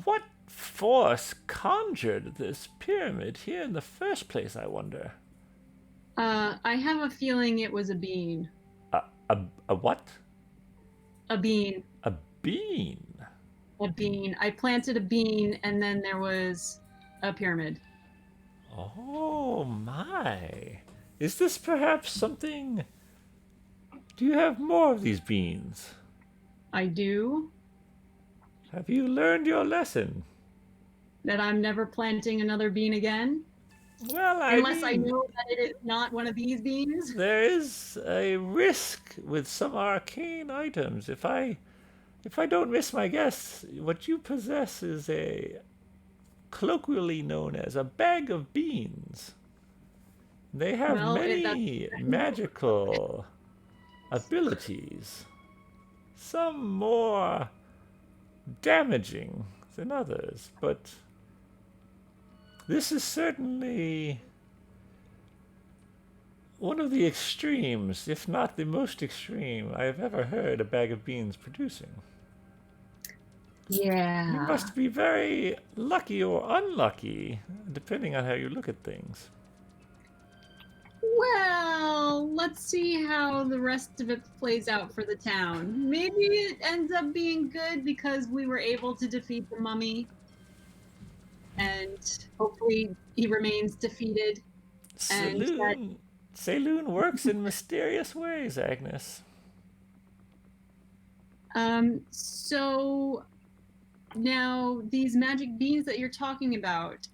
What force conjured this pyramid here in the first place, I wonder? I have a feeling it was a bean. A what? A bean. A bean? A bean. I planted a bean and then there was a pyramid. Oh my. Is this perhaps something... Do you have more of these beans? I do. Have you learned your lesson? That I'm never planting another bean again? Well, Unless I know that it is not one of these beans? There is a risk with some arcane items. If I don't miss my guess, what you possess is a colloquially known as a bag of beans. They have many magical abilities. Some more damaging than others, but this is certainly one of the extremes, if not the most extreme, I have ever heard a bag of beans producing. Yeah. You must be very lucky or unlucky, depending on how you look at things. Well, let's see how the rest of it plays out for the town. Maybe it ends up being good because we were able to defeat the mummy. and hopefully he remains defeated. And Saloon works in mysterious ways, Agnes. So now these magic beans that you're talking about,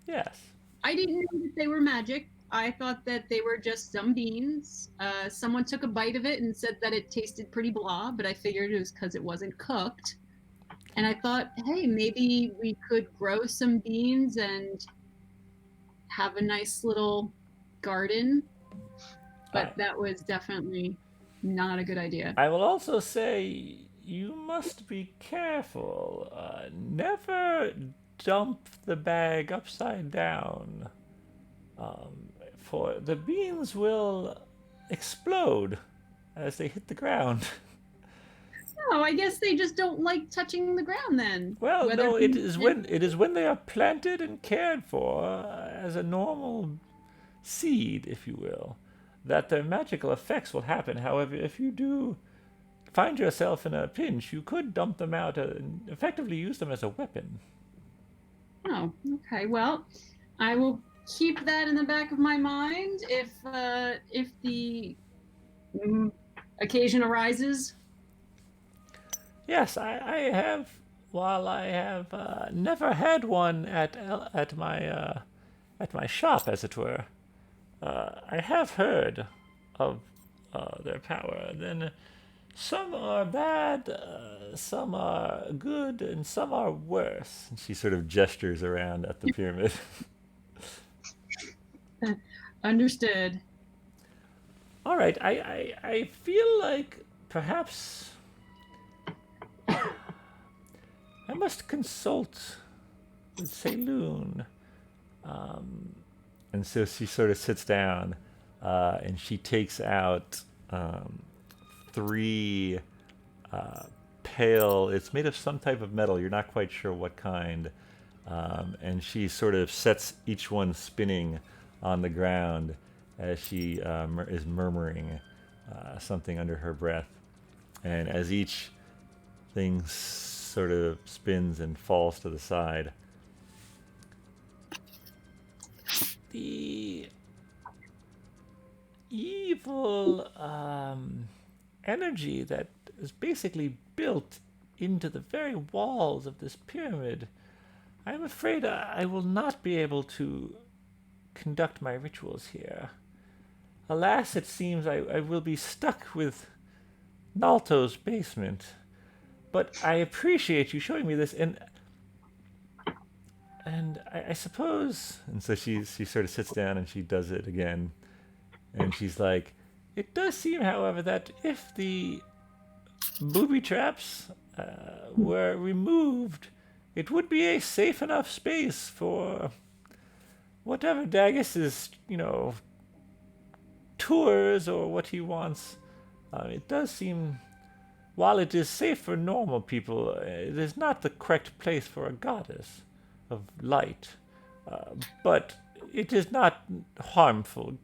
Yes. I didn't know that they were magic. I thought that they were just some beans. Someone took a bite of it and said that it tasted pretty blah, but I figured it was because it wasn't cooked. And I thought, hey, maybe we could grow some beans and have a nice little garden. But that was definitely not a good idea. I will also say you must be careful. Never dump the bag upside down. For the beans will explode as they hit the ground. Oh, I guess they just don't like touching the ground then. Well, no, it is when they are planted and cared for as a normal seed, if you will, that their magical effects will happen. However, if you do find yourself in a pinch, you could dump them out and effectively use them as a weapon. Oh, okay. Well, I will keep that in the back of my mind if the occasion arises. Yes, I have. While I have never had one at my shop, as it were, I have heard of their power. Then some are bad, some are good, and some are worse. And she sort of gestures around at the pyramid. Understood. All right, I feel like perhaps I must consult with Saloon. And so she sort of sits down and she takes out 3 pale, it's made of some type of metal, you're not quite sure what kind. And she sort of sets each one spinning on the ground as she is murmuring something under her breath. And as each thing sort of spins and falls to the side, the evil energy that is basically built into the very walls of this pyramid, I'm afraid I will not be able to conduct my rituals here. Alas, it seems I will be stuck with Nalto's basement. But I appreciate you showing me this, and I suppose... And so she sort of sits down and she does it again. And she's like, it does seem, however, that if the booby traps were removed, it would be a safe enough space for whatever Daggis's, tours or what he wants. It does seem, while it is safe for normal people, it is not the correct place for a goddess of light. But it is not harmful.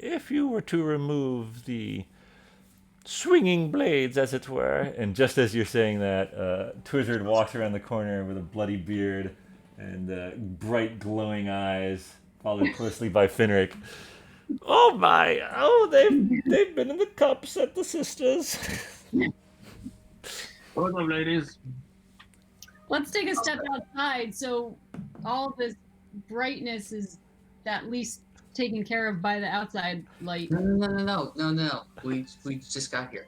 If you were to remove the swinging blades, as it were, and just as you're saying that, Twizzard walks around the corner with a bloody beard and bright glowing eyes, followed closely by Finric. Oh my! Oh, they've been in the cups at the sisters. What's up, ladies? Let's take a step outside so all this brightness is at least taken care of by the outside light. No. We just got here.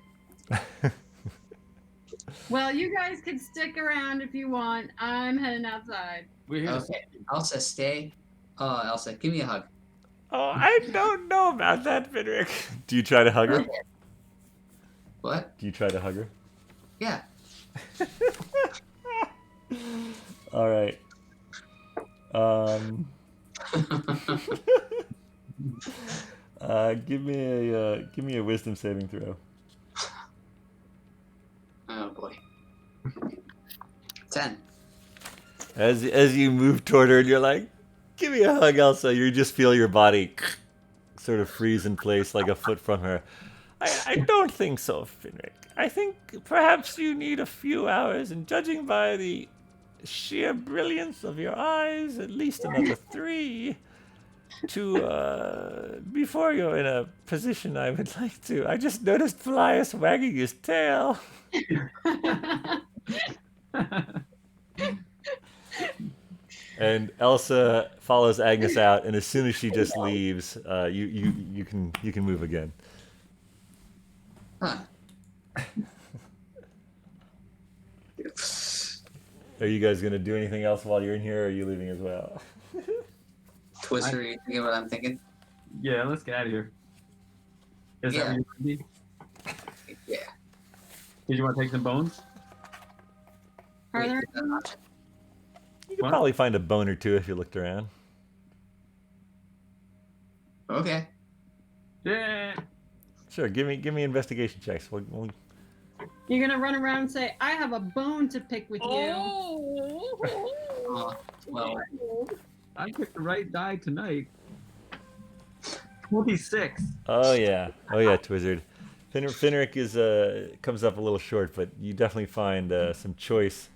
Well, you guys can stick around if you want. I'm heading outside. We're here. Okay, Elsa, stay. Elsa, give me a hug. Oh, I don't know about that, Finric. Do you try to hug her? Okay. What? Do you try to hug her? Yeah. All right. Give me a wisdom saving throw. Oh boy. 10. As you move toward her and you're like, give me a hug, Elsa, you just feel your body sort of freeze in place like a foot from her. I don't think so, Finric. I think perhaps you need a few hours, and judging by the sheer brilliance of your eyes, at least another 3. Before you're in a position, I would like to. I just noticed Paelias wagging his tail. And Elsa follows Agnes out, and as soon as she just leaves, you can move again. Huh. Are you guys gonna do anything else while you're in here, or are you leaving as well? Twister, you thinking what I'm thinking? Yeah, let's get out of here. Is that Yeah. what you need? Yeah. Did you want to take some bones? Are Wait, there is that an option? You could What? probably find a bone or two if you looked around. Okay. Yeah. Sure, give me investigation checks. you're gonna run around and say, "I have a bone to pick with you"? Well, I picked the right die tonight. 26. Oh yeah, Twizzard. Finric is comes up a little short, but you definitely find some choice.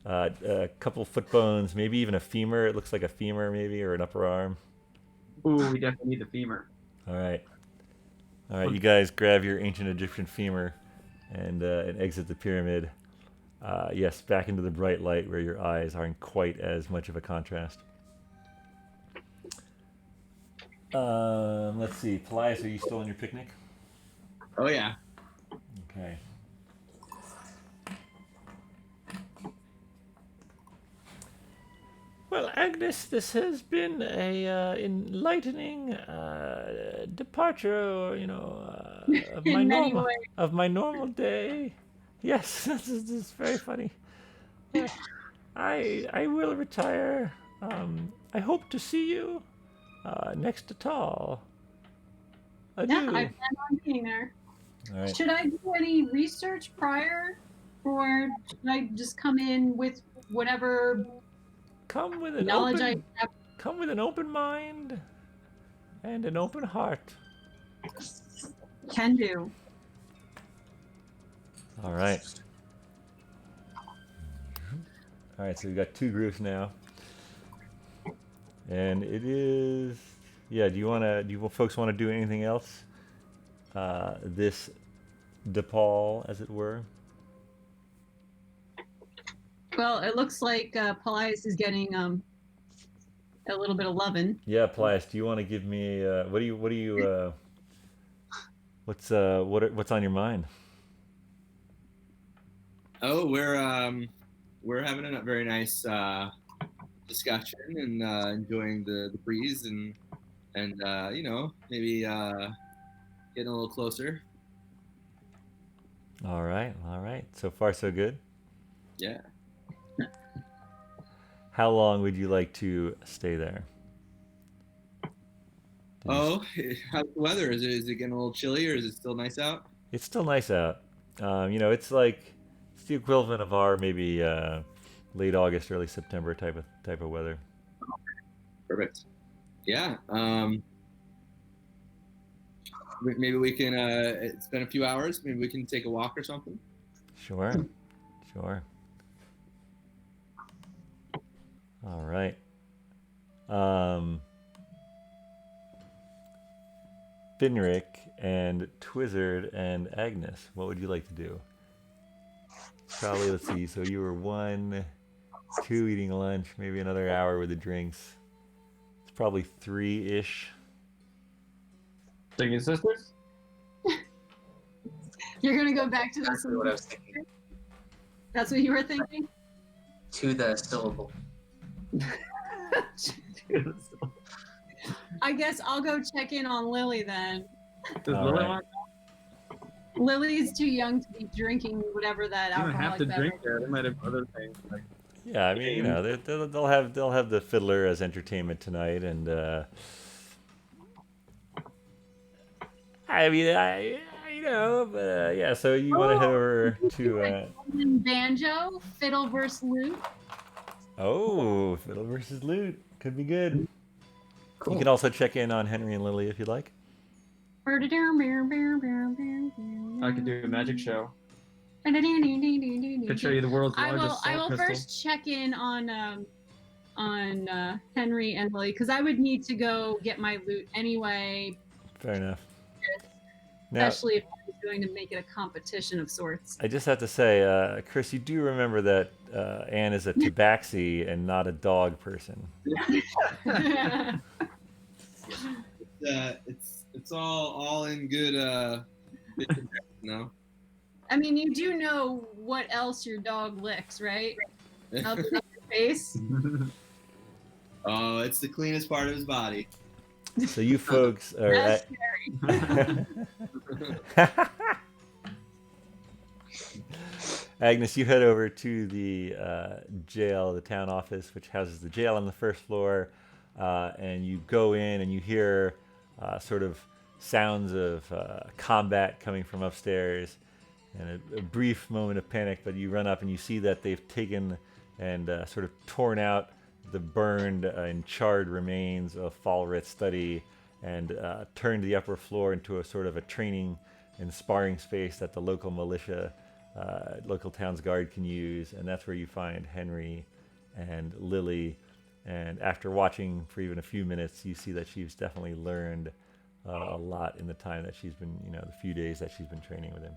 A couple foot bones, maybe even a femur. It looks like a femur, maybe, or an upper arm. Ooh, we definitely need the femur. All right. You guys grab your ancient Egyptian femur and exit the pyramid. Yes, back into the bright light where your eyes aren't quite as much of a contrast. Let's see. Paelias, are you still on your picnic? Oh yeah. Okay. Well, Agnes, this has been a enlightening departure, of In many ways. of my normal day. Yes, this is very funny. I will retire. I hope to see you next to Tall. Adieu. Yeah, I plan on being there. All right. Should I do any research prior, or should I just come in with whatever Come with an knowledge I open, have? come with an open mind and an open heart. Can do. All right. All right, so we've got 2 groups now. And it is, yeah, do you folks want to do anything else? This DePaul, as it were? Well, it looks like Paelias is getting a little bit of lovin'. Yeah, Paelias, do you want to give me, what's on your mind? Oh, we're having a very nice discussion and enjoying the breeze and maybe getting a little closer. All right. So far, so good. Yeah. How long would you like to stay there? Oh, how's the weather? Is it getting a little chilly, or is it still nice out? It's still nice out. It's the equivalent of our maybe late August, early September type of weather. Perfect. Yeah. Maybe we can spend a few hours. Maybe we can take a walk or something. Sure. All right. Finric and Twizzard and Agnes, what would you like to do? Probably, let's see, so you were 1, 2 eating lunch, maybe another hour with the drinks. It's probably 3-ish. Singing sisters? You're gonna go back to the Exactly what I was thinking. That's what you were thinking? To the syllable. I guess I'll go check in on Lily then. Does All Lily right. want? Lily's too young to be drinking whatever that You don't have alcoholic to beverage. drink there. They might have other things. Like, Yeah, I mean, they'll have the fiddler as entertainment tonight, and yeah. So you want to head over to Banjo, fiddle versus lute. fiddle versus lute could be good. Cool. You can also check in on Henry and Lily if you'd like. I could do a magic show. Could show you the world's I largest will salt crystal. first check in on Henry and Lily because I would need to go get my loot anyway, Fair enough. Now, especially if I was going to make it a competition of sorts. I just have to say, Chris, you do remember that Anne is a tabaxi and not a dog person. It's all in good. No. I mean, you do know what else your dog licks, right? Other than your face. Oh, it's the cleanest part of his body. So you folks are That's at... Agnes, you head over to the jail, the town office, which houses the jail on the first floor, and you go in and you hear sort of sounds of combat coming from upstairs, and a brief moment of panic, but you run up and you see that they've taken and sort of torn out the burned and charred remains of Falrit's study and turned the upper floor into a sort of a training and sparring space that the local militia, local town's guard can use, and that's where you find Henry and Lily. And after watching for even a few minutes, you see that she's definitely learned a lot in the time that she's been, the few days that she's been training with him.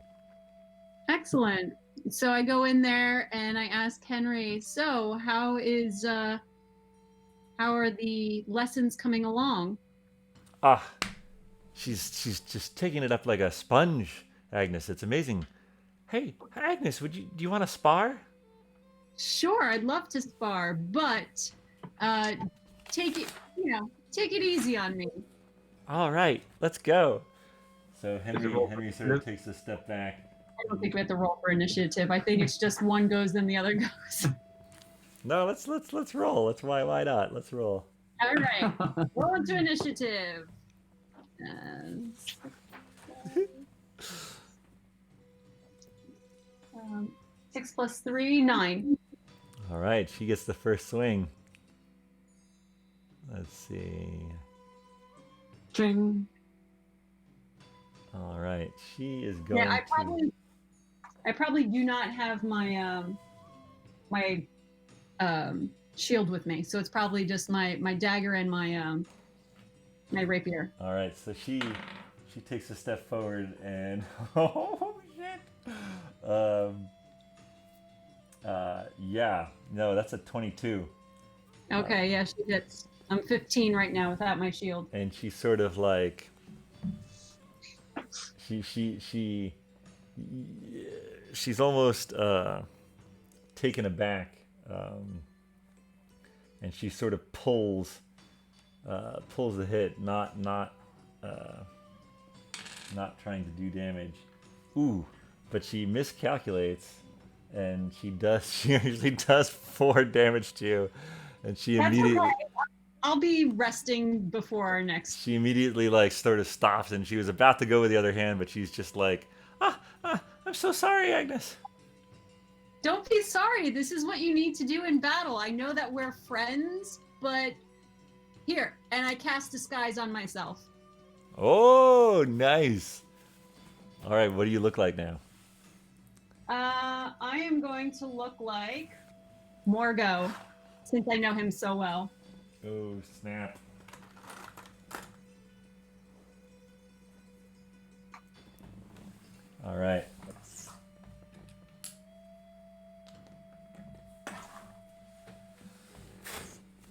Excellent. So I go in there and I ask Henry, so how are the lessons coming along? She's just taking it up like a sponge, Agnes. It's amazing. Hey, Agnes, do you want to spar? Sure, I'd love to spar, but take it easy on me. All right, let's go. So Henry sort of takes a step back. I don't think we have to roll for initiative. I think it's just one goes, then the other goes. No, let's roll. Why not? Let's roll. All right, roll into initiative. 6 + 3, 9. All right, she gets the first swing. Let's see. Ching. All right, she is going Yeah, I probably do not have my shield with me, so it's probably just my dagger and my rapier. All right, so she takes a step forward and oh shit. Yeah, no, that's a 22. Okay, yeah, she hits. I'm 15 right now without my shield. And she's sort of like she's almost taken aback, and she sort of pulls the hit, not trying to do damage. Ooh, but she miscalculates, and she usually does 4 damage to you, and she That's immediately. okay. I'll be resting before our next. She immediately sort of stops, and she was about to go with the other hand, but she's just like, I'm so sorry, Agnes. Don't be sorry. This is what you need to do in battle. I know that we're friends, but here, and I cast disguise on myself. Oh, nice. All right, what do you look like now? I am going to look like Morgo, since I know him so well. Oh, snap. All right.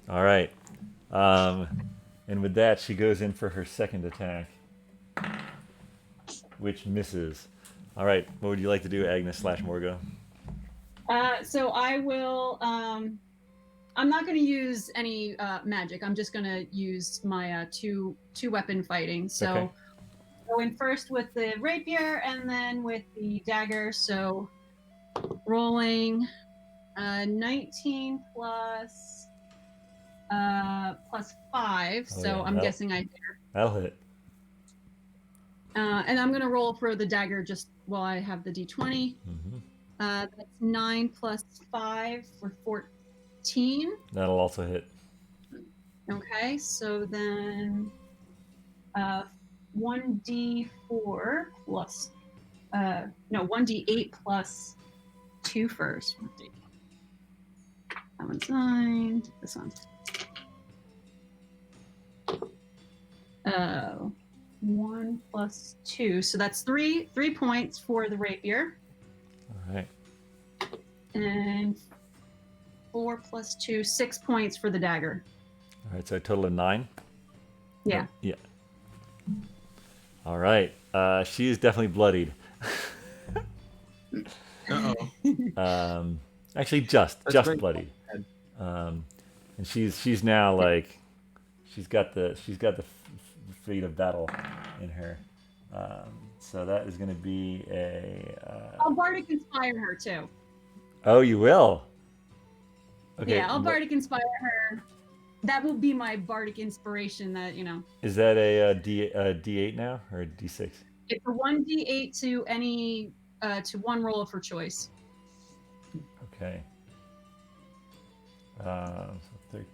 All right. And with that, she goes in for her second attack, which misses. All right. What would you like to do, Agnes / Morgo? So I will. I'm not going to use any magic. I'm just going to use my two weapon fighting. So Okay. go in first with the rapier and then with the dagger. So rolling 19 plus 5. Oh, So yeah, I'm guessing I hit her. That'll hit. And I'm going to roll for the dagger just while I have the d20. Mm-hmm. That's 9 plus 5 for 14. That'll also hit. Okay, so then 1d4 plus No, 1d8 plus 2 first. That one's 9. This one's 1 plus 2. So that's 3 points for the rapier. All right. And 4 plus 2, 6 points for the dagger. All right. So a total of 9. Yeah. Yeah. All right. She is definitely bloodied. Uh-oh. Actually, just great. bloodied. And she's now like, she's got the fate of battle in her. So that is going to be a. I'll bardic inspire her too. Oh, you will. Okay. Yeah, I'll bardic inspire her. That will be my bardic inspiration. That Is that a D8 now or a D6? it's a 1d8 to any to one roll of her choice. Okay. So 13.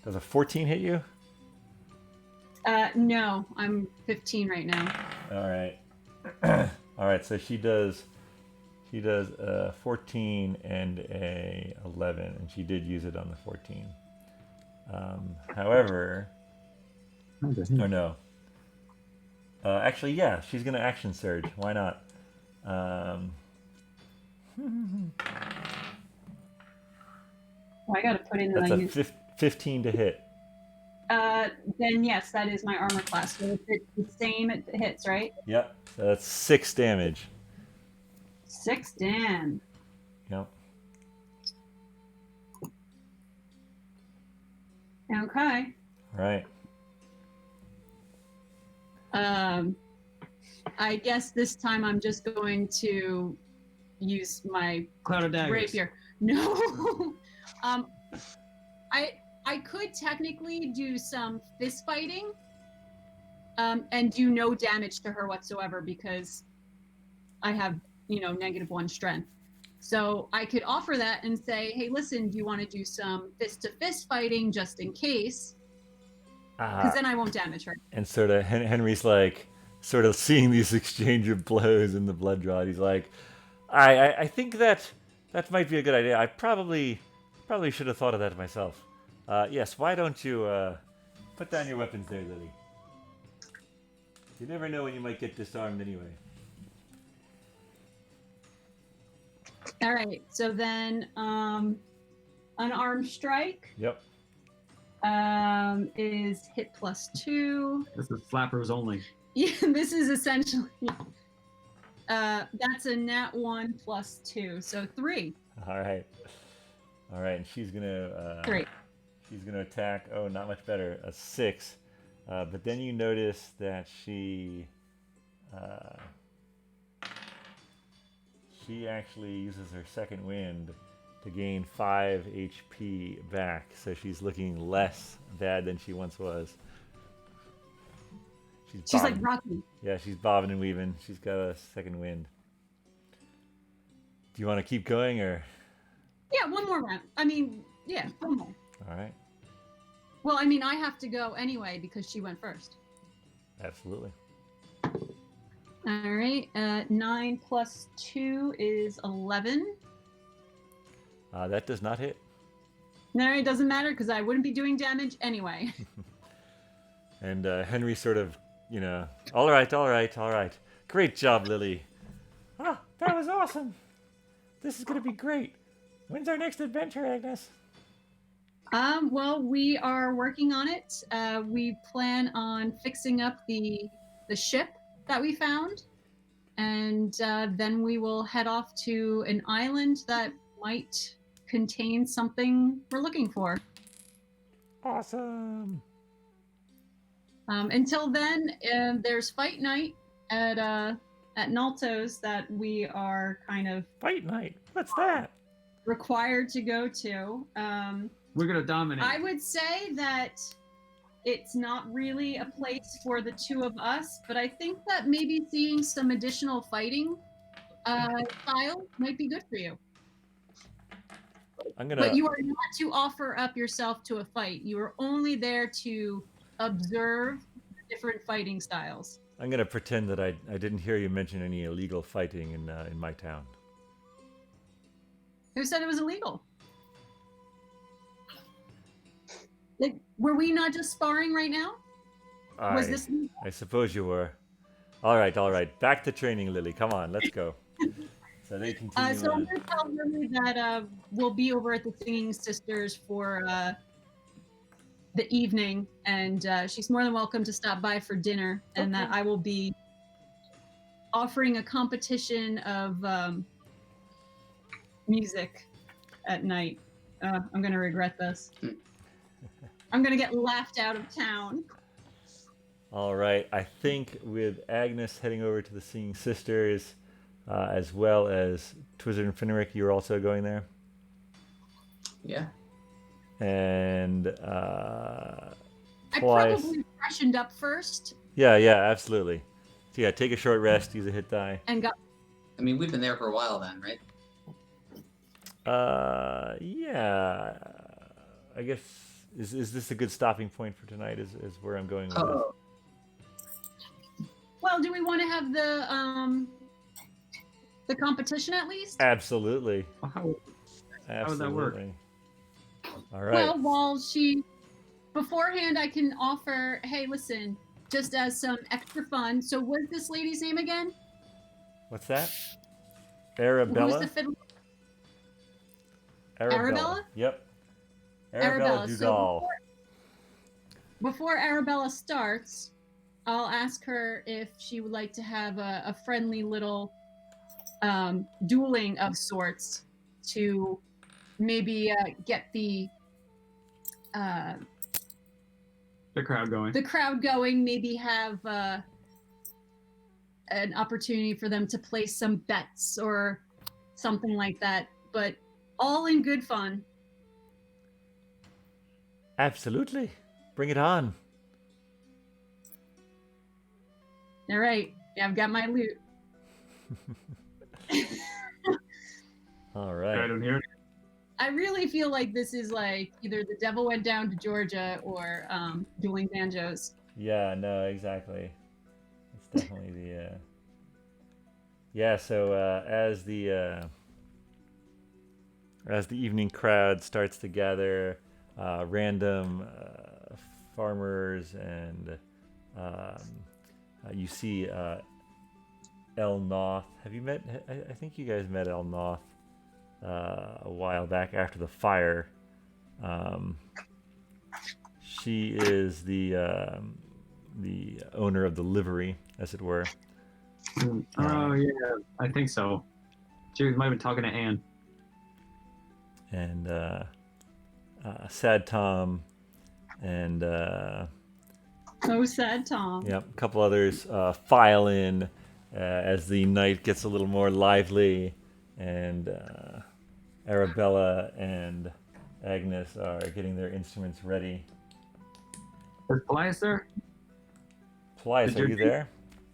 Does a 14 hit you? No, I'm 15 right now. All right. All right. So she does a 14 and a 11, and she did use it on the 14. However, or no. Actually, yeah, she's gonna action surge. Why not? I gotta put in that That's I a use. 15 to hit. Then yes, that is my armor class. So it's the same. It hits, right? Yep. So that's 6 damage. 6 damn. Yep. Okay. All right. I guess this time I'm just going to use my Cloud of daggers. rapier. No. I could technically do some fist fighting, and do no damage to her whatsoever because I have, -1 strength. So I could offer that and say, hey, listen, do you want to do some fist-to-fist fighting just in case? Because then I won't damage her. And sort of Henry's like, sort of seeing these exchange of blows and the blood draw. He's like, I think that might be a good idea. I probably should have thought of that myself. Yes, why don't you put down your weapons there, Lily? You never know when you might get disarmed anyway. All right. So then, unarmed strike. Yep. Is hit +2. This is flappers only. Yeah, this is essentially. That's a nat 1 +2, so 3. All right. And she's gonna 3. She's gonna attack. Oh, not much better. A 6. But then you notice that she actually uses her second wind to gain 5 HP back. So she's looking less bad than she once was. She's like Rocky. Yeah, she's bobbing and weaving. She's got a second wind. Do you want to keep going or? Yeah, one more round. I mean, yeah, one more. All right. Well, I mean, I have to go anyway because she went first. Absolutely. All right. 9 + 2 is 11. That does not hit. No, it doesn't matter because I wouldn't be doing damage anyway. And Henry sort of, all right. Great job, Lily. Ah, that was awesome. This is going to be great. When's our next adventure, Agnes? Well, we are working on it. We plan on fixing up the ship that we found, and then we will head off to an island that might contain something we're looking for. Awesome. Until then, there's fight night at Nalto's that we are kind of Fight night. What's that? required to go to. We're gonna dominate. I would say that it's not really a place for the two of us, but I think that maybe seeing some additional fighting style might be good for you. But you are not to offer up yourself to a fight. You are only there to observe different fighting styles. I'm gonna pretend that I didn't hear you mention any illegal fighting in my town. Who said it was illegal? Like, were we not just sparring right now? Was this? I suppose you were. All right. Back to training, Lily. Come on, let's go. So they continue. So I'm going to tell Lily that we'll be over at the Singing Sisters for the evening, and she's more than welcome to stop by for dinner, and that I will be offering a competition of music at night. I'm going to regret this. I'm going to get laughed out of town. All right. I think with Agnes heading over to the Singing Sisters, as well as Twizzard and Finric, you're also going there. Yeah. And I Paelias. probably freshened up first. Yeah, absolutely. So yeah, take a short rest, use a hit die. And got. I mean, we've been there for a while then, right? Yeah. I guess is this a good stopping point for tonight? Is where I'm going with this. Well, do we want to have the competition at least? Absolutely. How would that work? All right. Well, while beforehand, I can offer, hey, listen, just as some extra fun. So what's this lady's name again? What's that? Who's Arabella? the fiddler? Arabella? Yep. Arabella. Dugal. So before Arabella starts, I'll ask her if she would like to have a friendly little dueling of sorts to maybe get the crowd going. The crowd going. Maybe have an opportunity for them to place some bets or something like that. But all in good fun. Absolutely. Bring it on. All right. Yeah, I've got my loot. All I right. don't hear it. I really feel like this is like either The Devil Went Down to Georgia or Dueling Banjos. Yeah, no, exactly. It's definitely the Yeah, so as the evening crowd starts to gather, random farmers and you see El Noth. Have you met? I think you guys met El Noth a while back after the fire. She is the owner of the livery, as it were. Oh yeah, I think so. She might have been talking to Anne. And Sad Tom and Oh, Sad Tom. yep, a couple others file in as the night gets a little more lively, and Arabella and Agnes are getting their instruments ready. Is Paelias there? Paelias, Did are you there?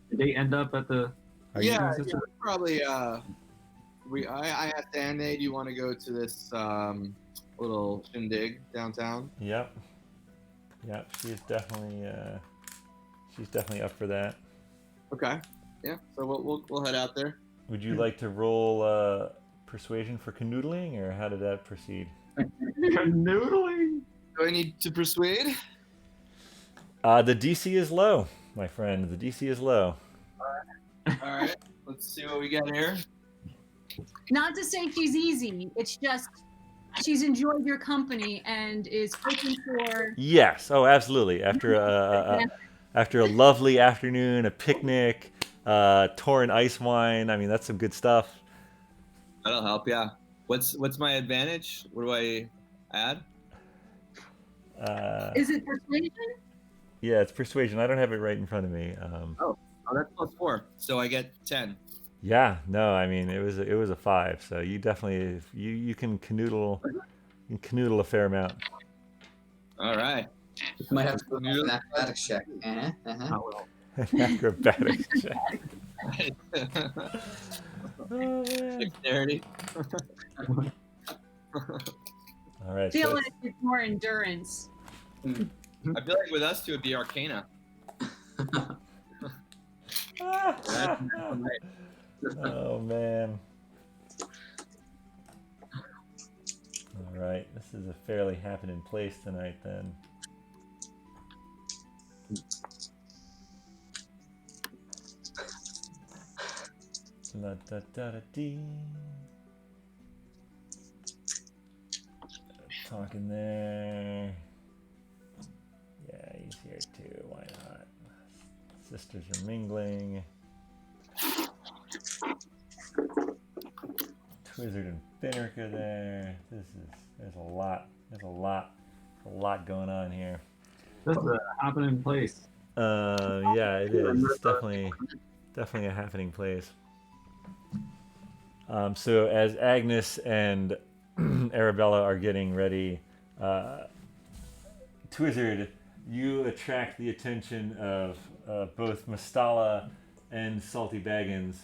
Did they end up at the? Are you? Yeah, probably. I asked Anne, do you want to go to this little shindig downtown? Yep. She's definitely up for that. Okay. Yeah. So we'll head out there. Would you like to roll persuasion for canoodling, or how did that proceed? Canoodling. Do I need to persuade? The DC is low, my friend. The DC is low. All right. Let's see what we got here. Not to say she's easy. It's just she's enjoyed your company and is hoping for. Yes. Oh, absolutely. After a lovely afternoon, a picnic, torn ice wine. I mean, that's some good stuff. That'll help. Yeah. What's my advantage? What do I add? Is it persuasion? Yeah, it's persuasion. I don't have it right in front of me. Oh, that's +4. So I get 10. Yeah. No, I mean it was a 5. So you definitely you can canoodle a fair amount. All right. Might have to do an athletics check. Acrobatics check. Oh, man. Dexterity. All right. I feel So like it's more endurance. I feel like with us two it'd be Arcana. Oh man. All right, this is a fairly happening place tonight then. La da da da dee. Talking there. Yeah, he's here too. Why not? Sisters are mingling. Twizzard and Finric are there. There's a lot going on here. This is a happening place. Yeah, it is. It's definitely a happening place. So as Agnes and Arabella are getting ready, Twizzard, you attract the attention of both Mastala and Salty Baggins,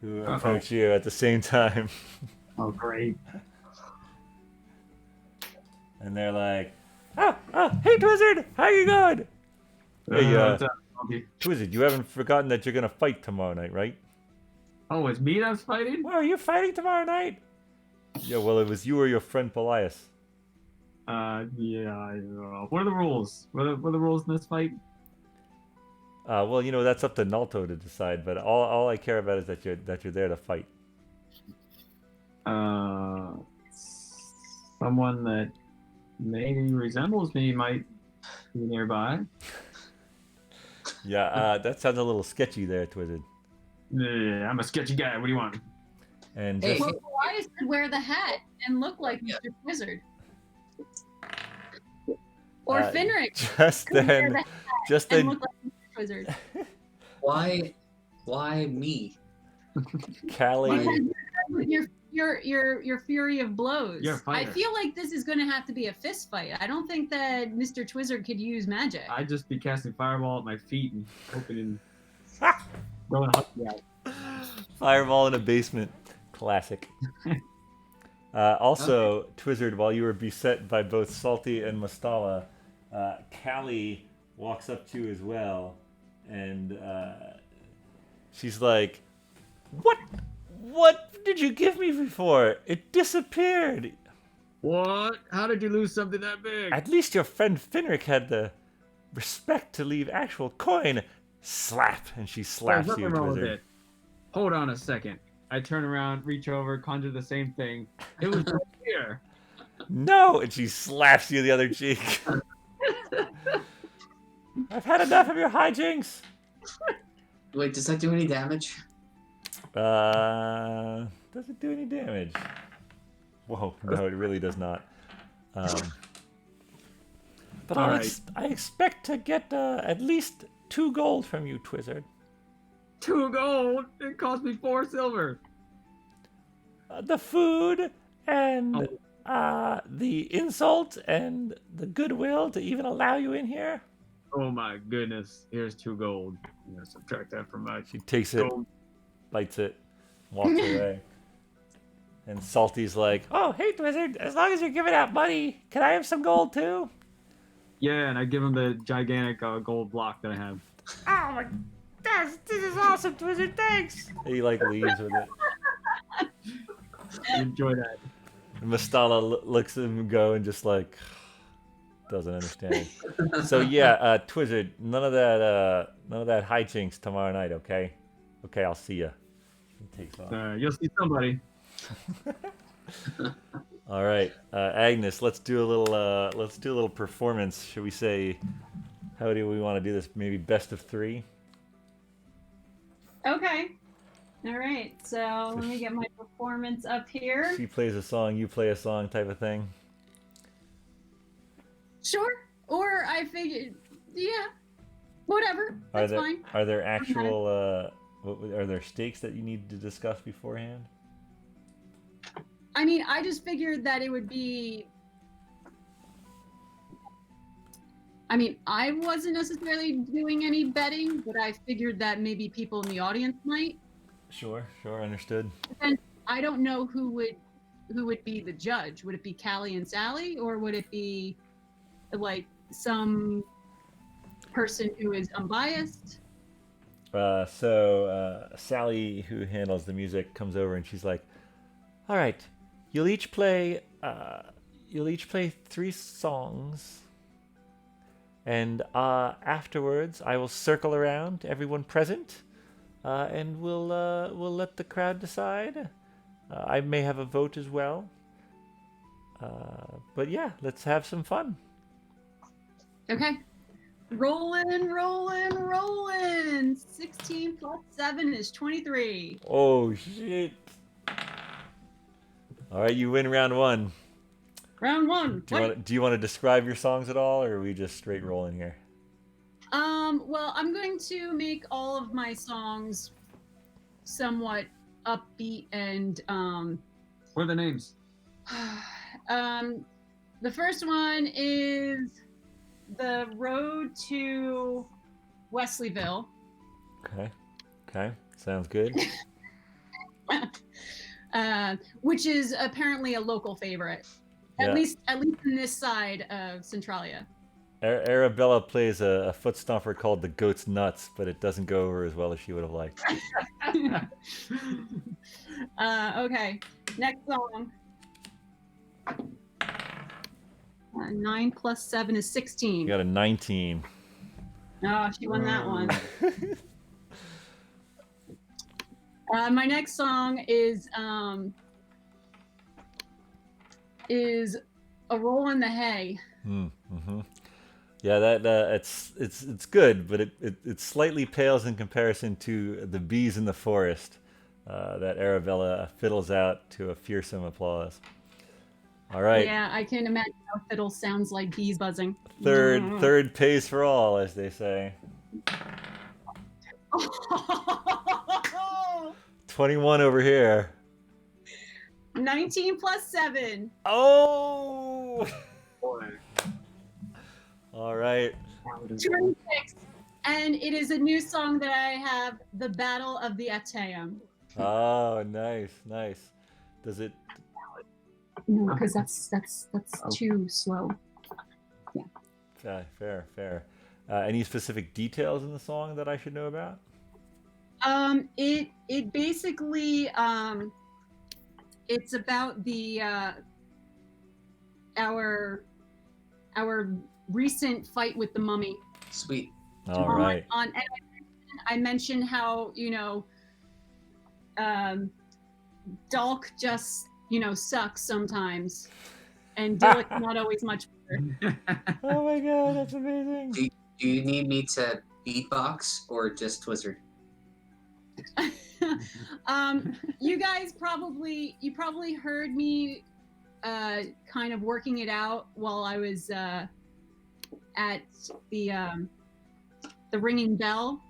who approach you at the same time. Oh, great. And they're like, hey Twizzard, how you going? Hey, what's up, Salty? Twizzard, you haven't forgotten that you're gonna fight tomorrow night, right? Oh, it's me that's fighting? Well, are you fighting tomorrow night? Yeah, well, it was you or your friend Paelias. Yeah, I don't know. What are the rules? What are the rules in this fight? Well, that's up to Nalto to decide, but all I care about is that you're there to fight. Someone that maybe resembles me might be nearby. Yeah, that sounds a little sketchy there, Twizzard. Yeah, I'm a sketchy guy. What do you want? And Hey, just, Well, Paelias could wear the hat and look like Mr. Wizard. Or Finric just could wear then, the hat just and then, look like Mr. Wizard. why me? Callie. Because your fury of blows. You're a I fighter. feel like this is going to have to be a fist fight. I don't think that Mr. Twizzard could use magic. I'd just be casting fireball at my feet and opening, going hungry out. Fireball in a basement. Classic. Also, Twizzard, while you were beset by both Salty and Mastala, Callie walks up to you as well, and she's like, What did you give me before? It disappeared. What? How did you lose something that big? At least your friend Finric had the respect to leave actual coin. Slap, and she There's slaps nothing you, wrong with Twizzard. it. Hold on a second. I turn around, reach over, conjure the same thing. It was right here. No, and she slaps you the other cheek. I've had enough of your hijinks. Wait, does that do any damage? Does it do any damage? Whoa, no, it really does not. But All I right. expect to get at least 2 gold from you, Twizzard. 2 gold. It cost me 4 silver. The food and the insult and the goodwill to even allow you in here. Oh my goodness. Here's 2 gold. I'm gonna subtract that from my She takes it, gold. bites it, walks away. And Salty's like, "Oh, hey, Twizzard, as long as you're giving out money, can I have some gold too?" Yeah, and I give him the gigantic gold block that I have. Oh my, this is awesome, Twizzard, thanks. He like leaves with it. Enjoy that. And Mastala looks at him go and just like doesn't understand. So yeah, Twizzard, none of that hijinks tomorrow night, okay? Okay, I'll see ya. He takes off. You'll see somebody. All right, Agnes, let's do a little performance. Should we say, how do we want to do this? Maybe best of 3. Okay. All right. So let me get my performance up here. She plays a song, you play a song, type of thing. Sure. Or I figured, yeah, whatever. That's fine. Are there actual are there stakes that you need to discuss beforehand? I mean, I just figured that it would be. I mean, I wasn't necessarily doing any betting, but I figured that maybe people in the audience might. Sure, understood. And I don't know who would be the judge. Would it be Callie and Sally, or would it be like some person who is unbiased? So Sally, who handles the music, comes over and she's like, "All right, you'll each play 3 songs, and afterwards I will circle around everyone present, and we'll let the crowd decide. I may have a vote as well. But yeah, let's have some fun." Okay. Rolling. 16 plus 7 is 23. Oh shit! All right, you win round 1. Round 1. Do you want to describe your songs at all, or are we just straight rolling here? Well, I'm going to make all of my songs somewhat upbeat and What are the names? the first one is The Road to Wesleyville. Okay, sounds good. Which is apparently a local favorite. Yeah. At least in this side of Centralia. Arabella plays a foot stomper called the Goat's Nuts, but it doesn't go over as well as she would have liked. Okay, next song. 9 plus 7 is 16. You got a 19. Oh, she won that one. My next song is A Roll in the Hay. Mm-hmm. Yeah, that it's good, but it slightly pales in comparison to the bees in the forest that Arabella fiddles out to a fearsome applause. All right. Yeah, I can imagine how fiddle sounds like bees buzzing. Third pays for all, as they say. 21 over here. 19 plus 7. Oh! Boy. All right. 26. And it is a new song that I have, The Battle of the Ateum. Oh, nice. Does it? No, because that's too slow. Yeah. Fair. Any specific details in the song that I should know about? It basically it's about the our recent fight with the mummy. Sweet. All right. And I mentioned how Dalk just sucks sometimes, and Dillick's not always much better. Oh my god, that's amazing. Do you need me to beatbox or just Twizzard? You guys probably heard me kind of working it out while I was at the ringing bell,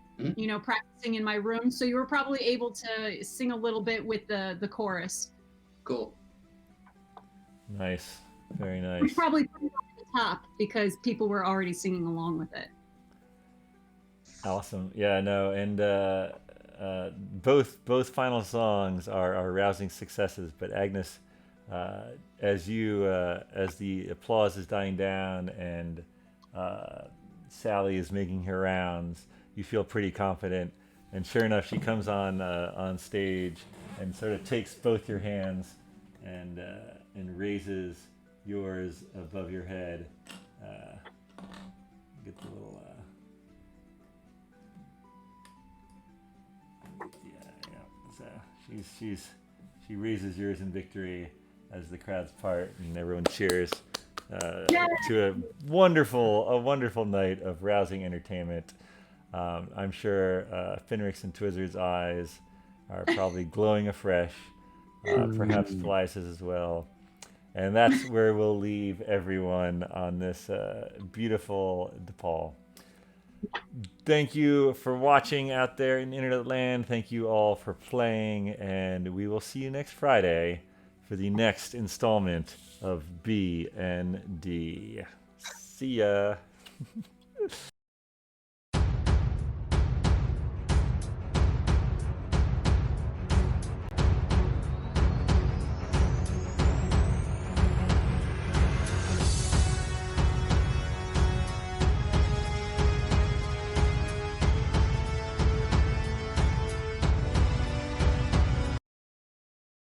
practicing in my room. So you were probably able to sing a little bit with the chorus. Cool. Nice. Very We nice. probably put it at the top because people were already singing along with it. Awesome. Yeah, no, and both final songs are rousing successes, but Agnes, as the applause is dying down and Sally is making her rounds, you feel pretty confident, and sure enough, she comes on stage and sort of takes both your hands and raises yours above your head. Get the little So she raises yours in victory as the crowds part and everyone cheers to a wonderful night of rousing entertainment. I'm sure Finric's and Twizzard's eyes are probably glowing afresh, perhaps Paelias's as well. And that's where we'll leave everyone on this beautiful DePaul. Thank you for watching out there in internet land. Thank you all for playing, and we will see you next Friday for the next installment of BND. See ya.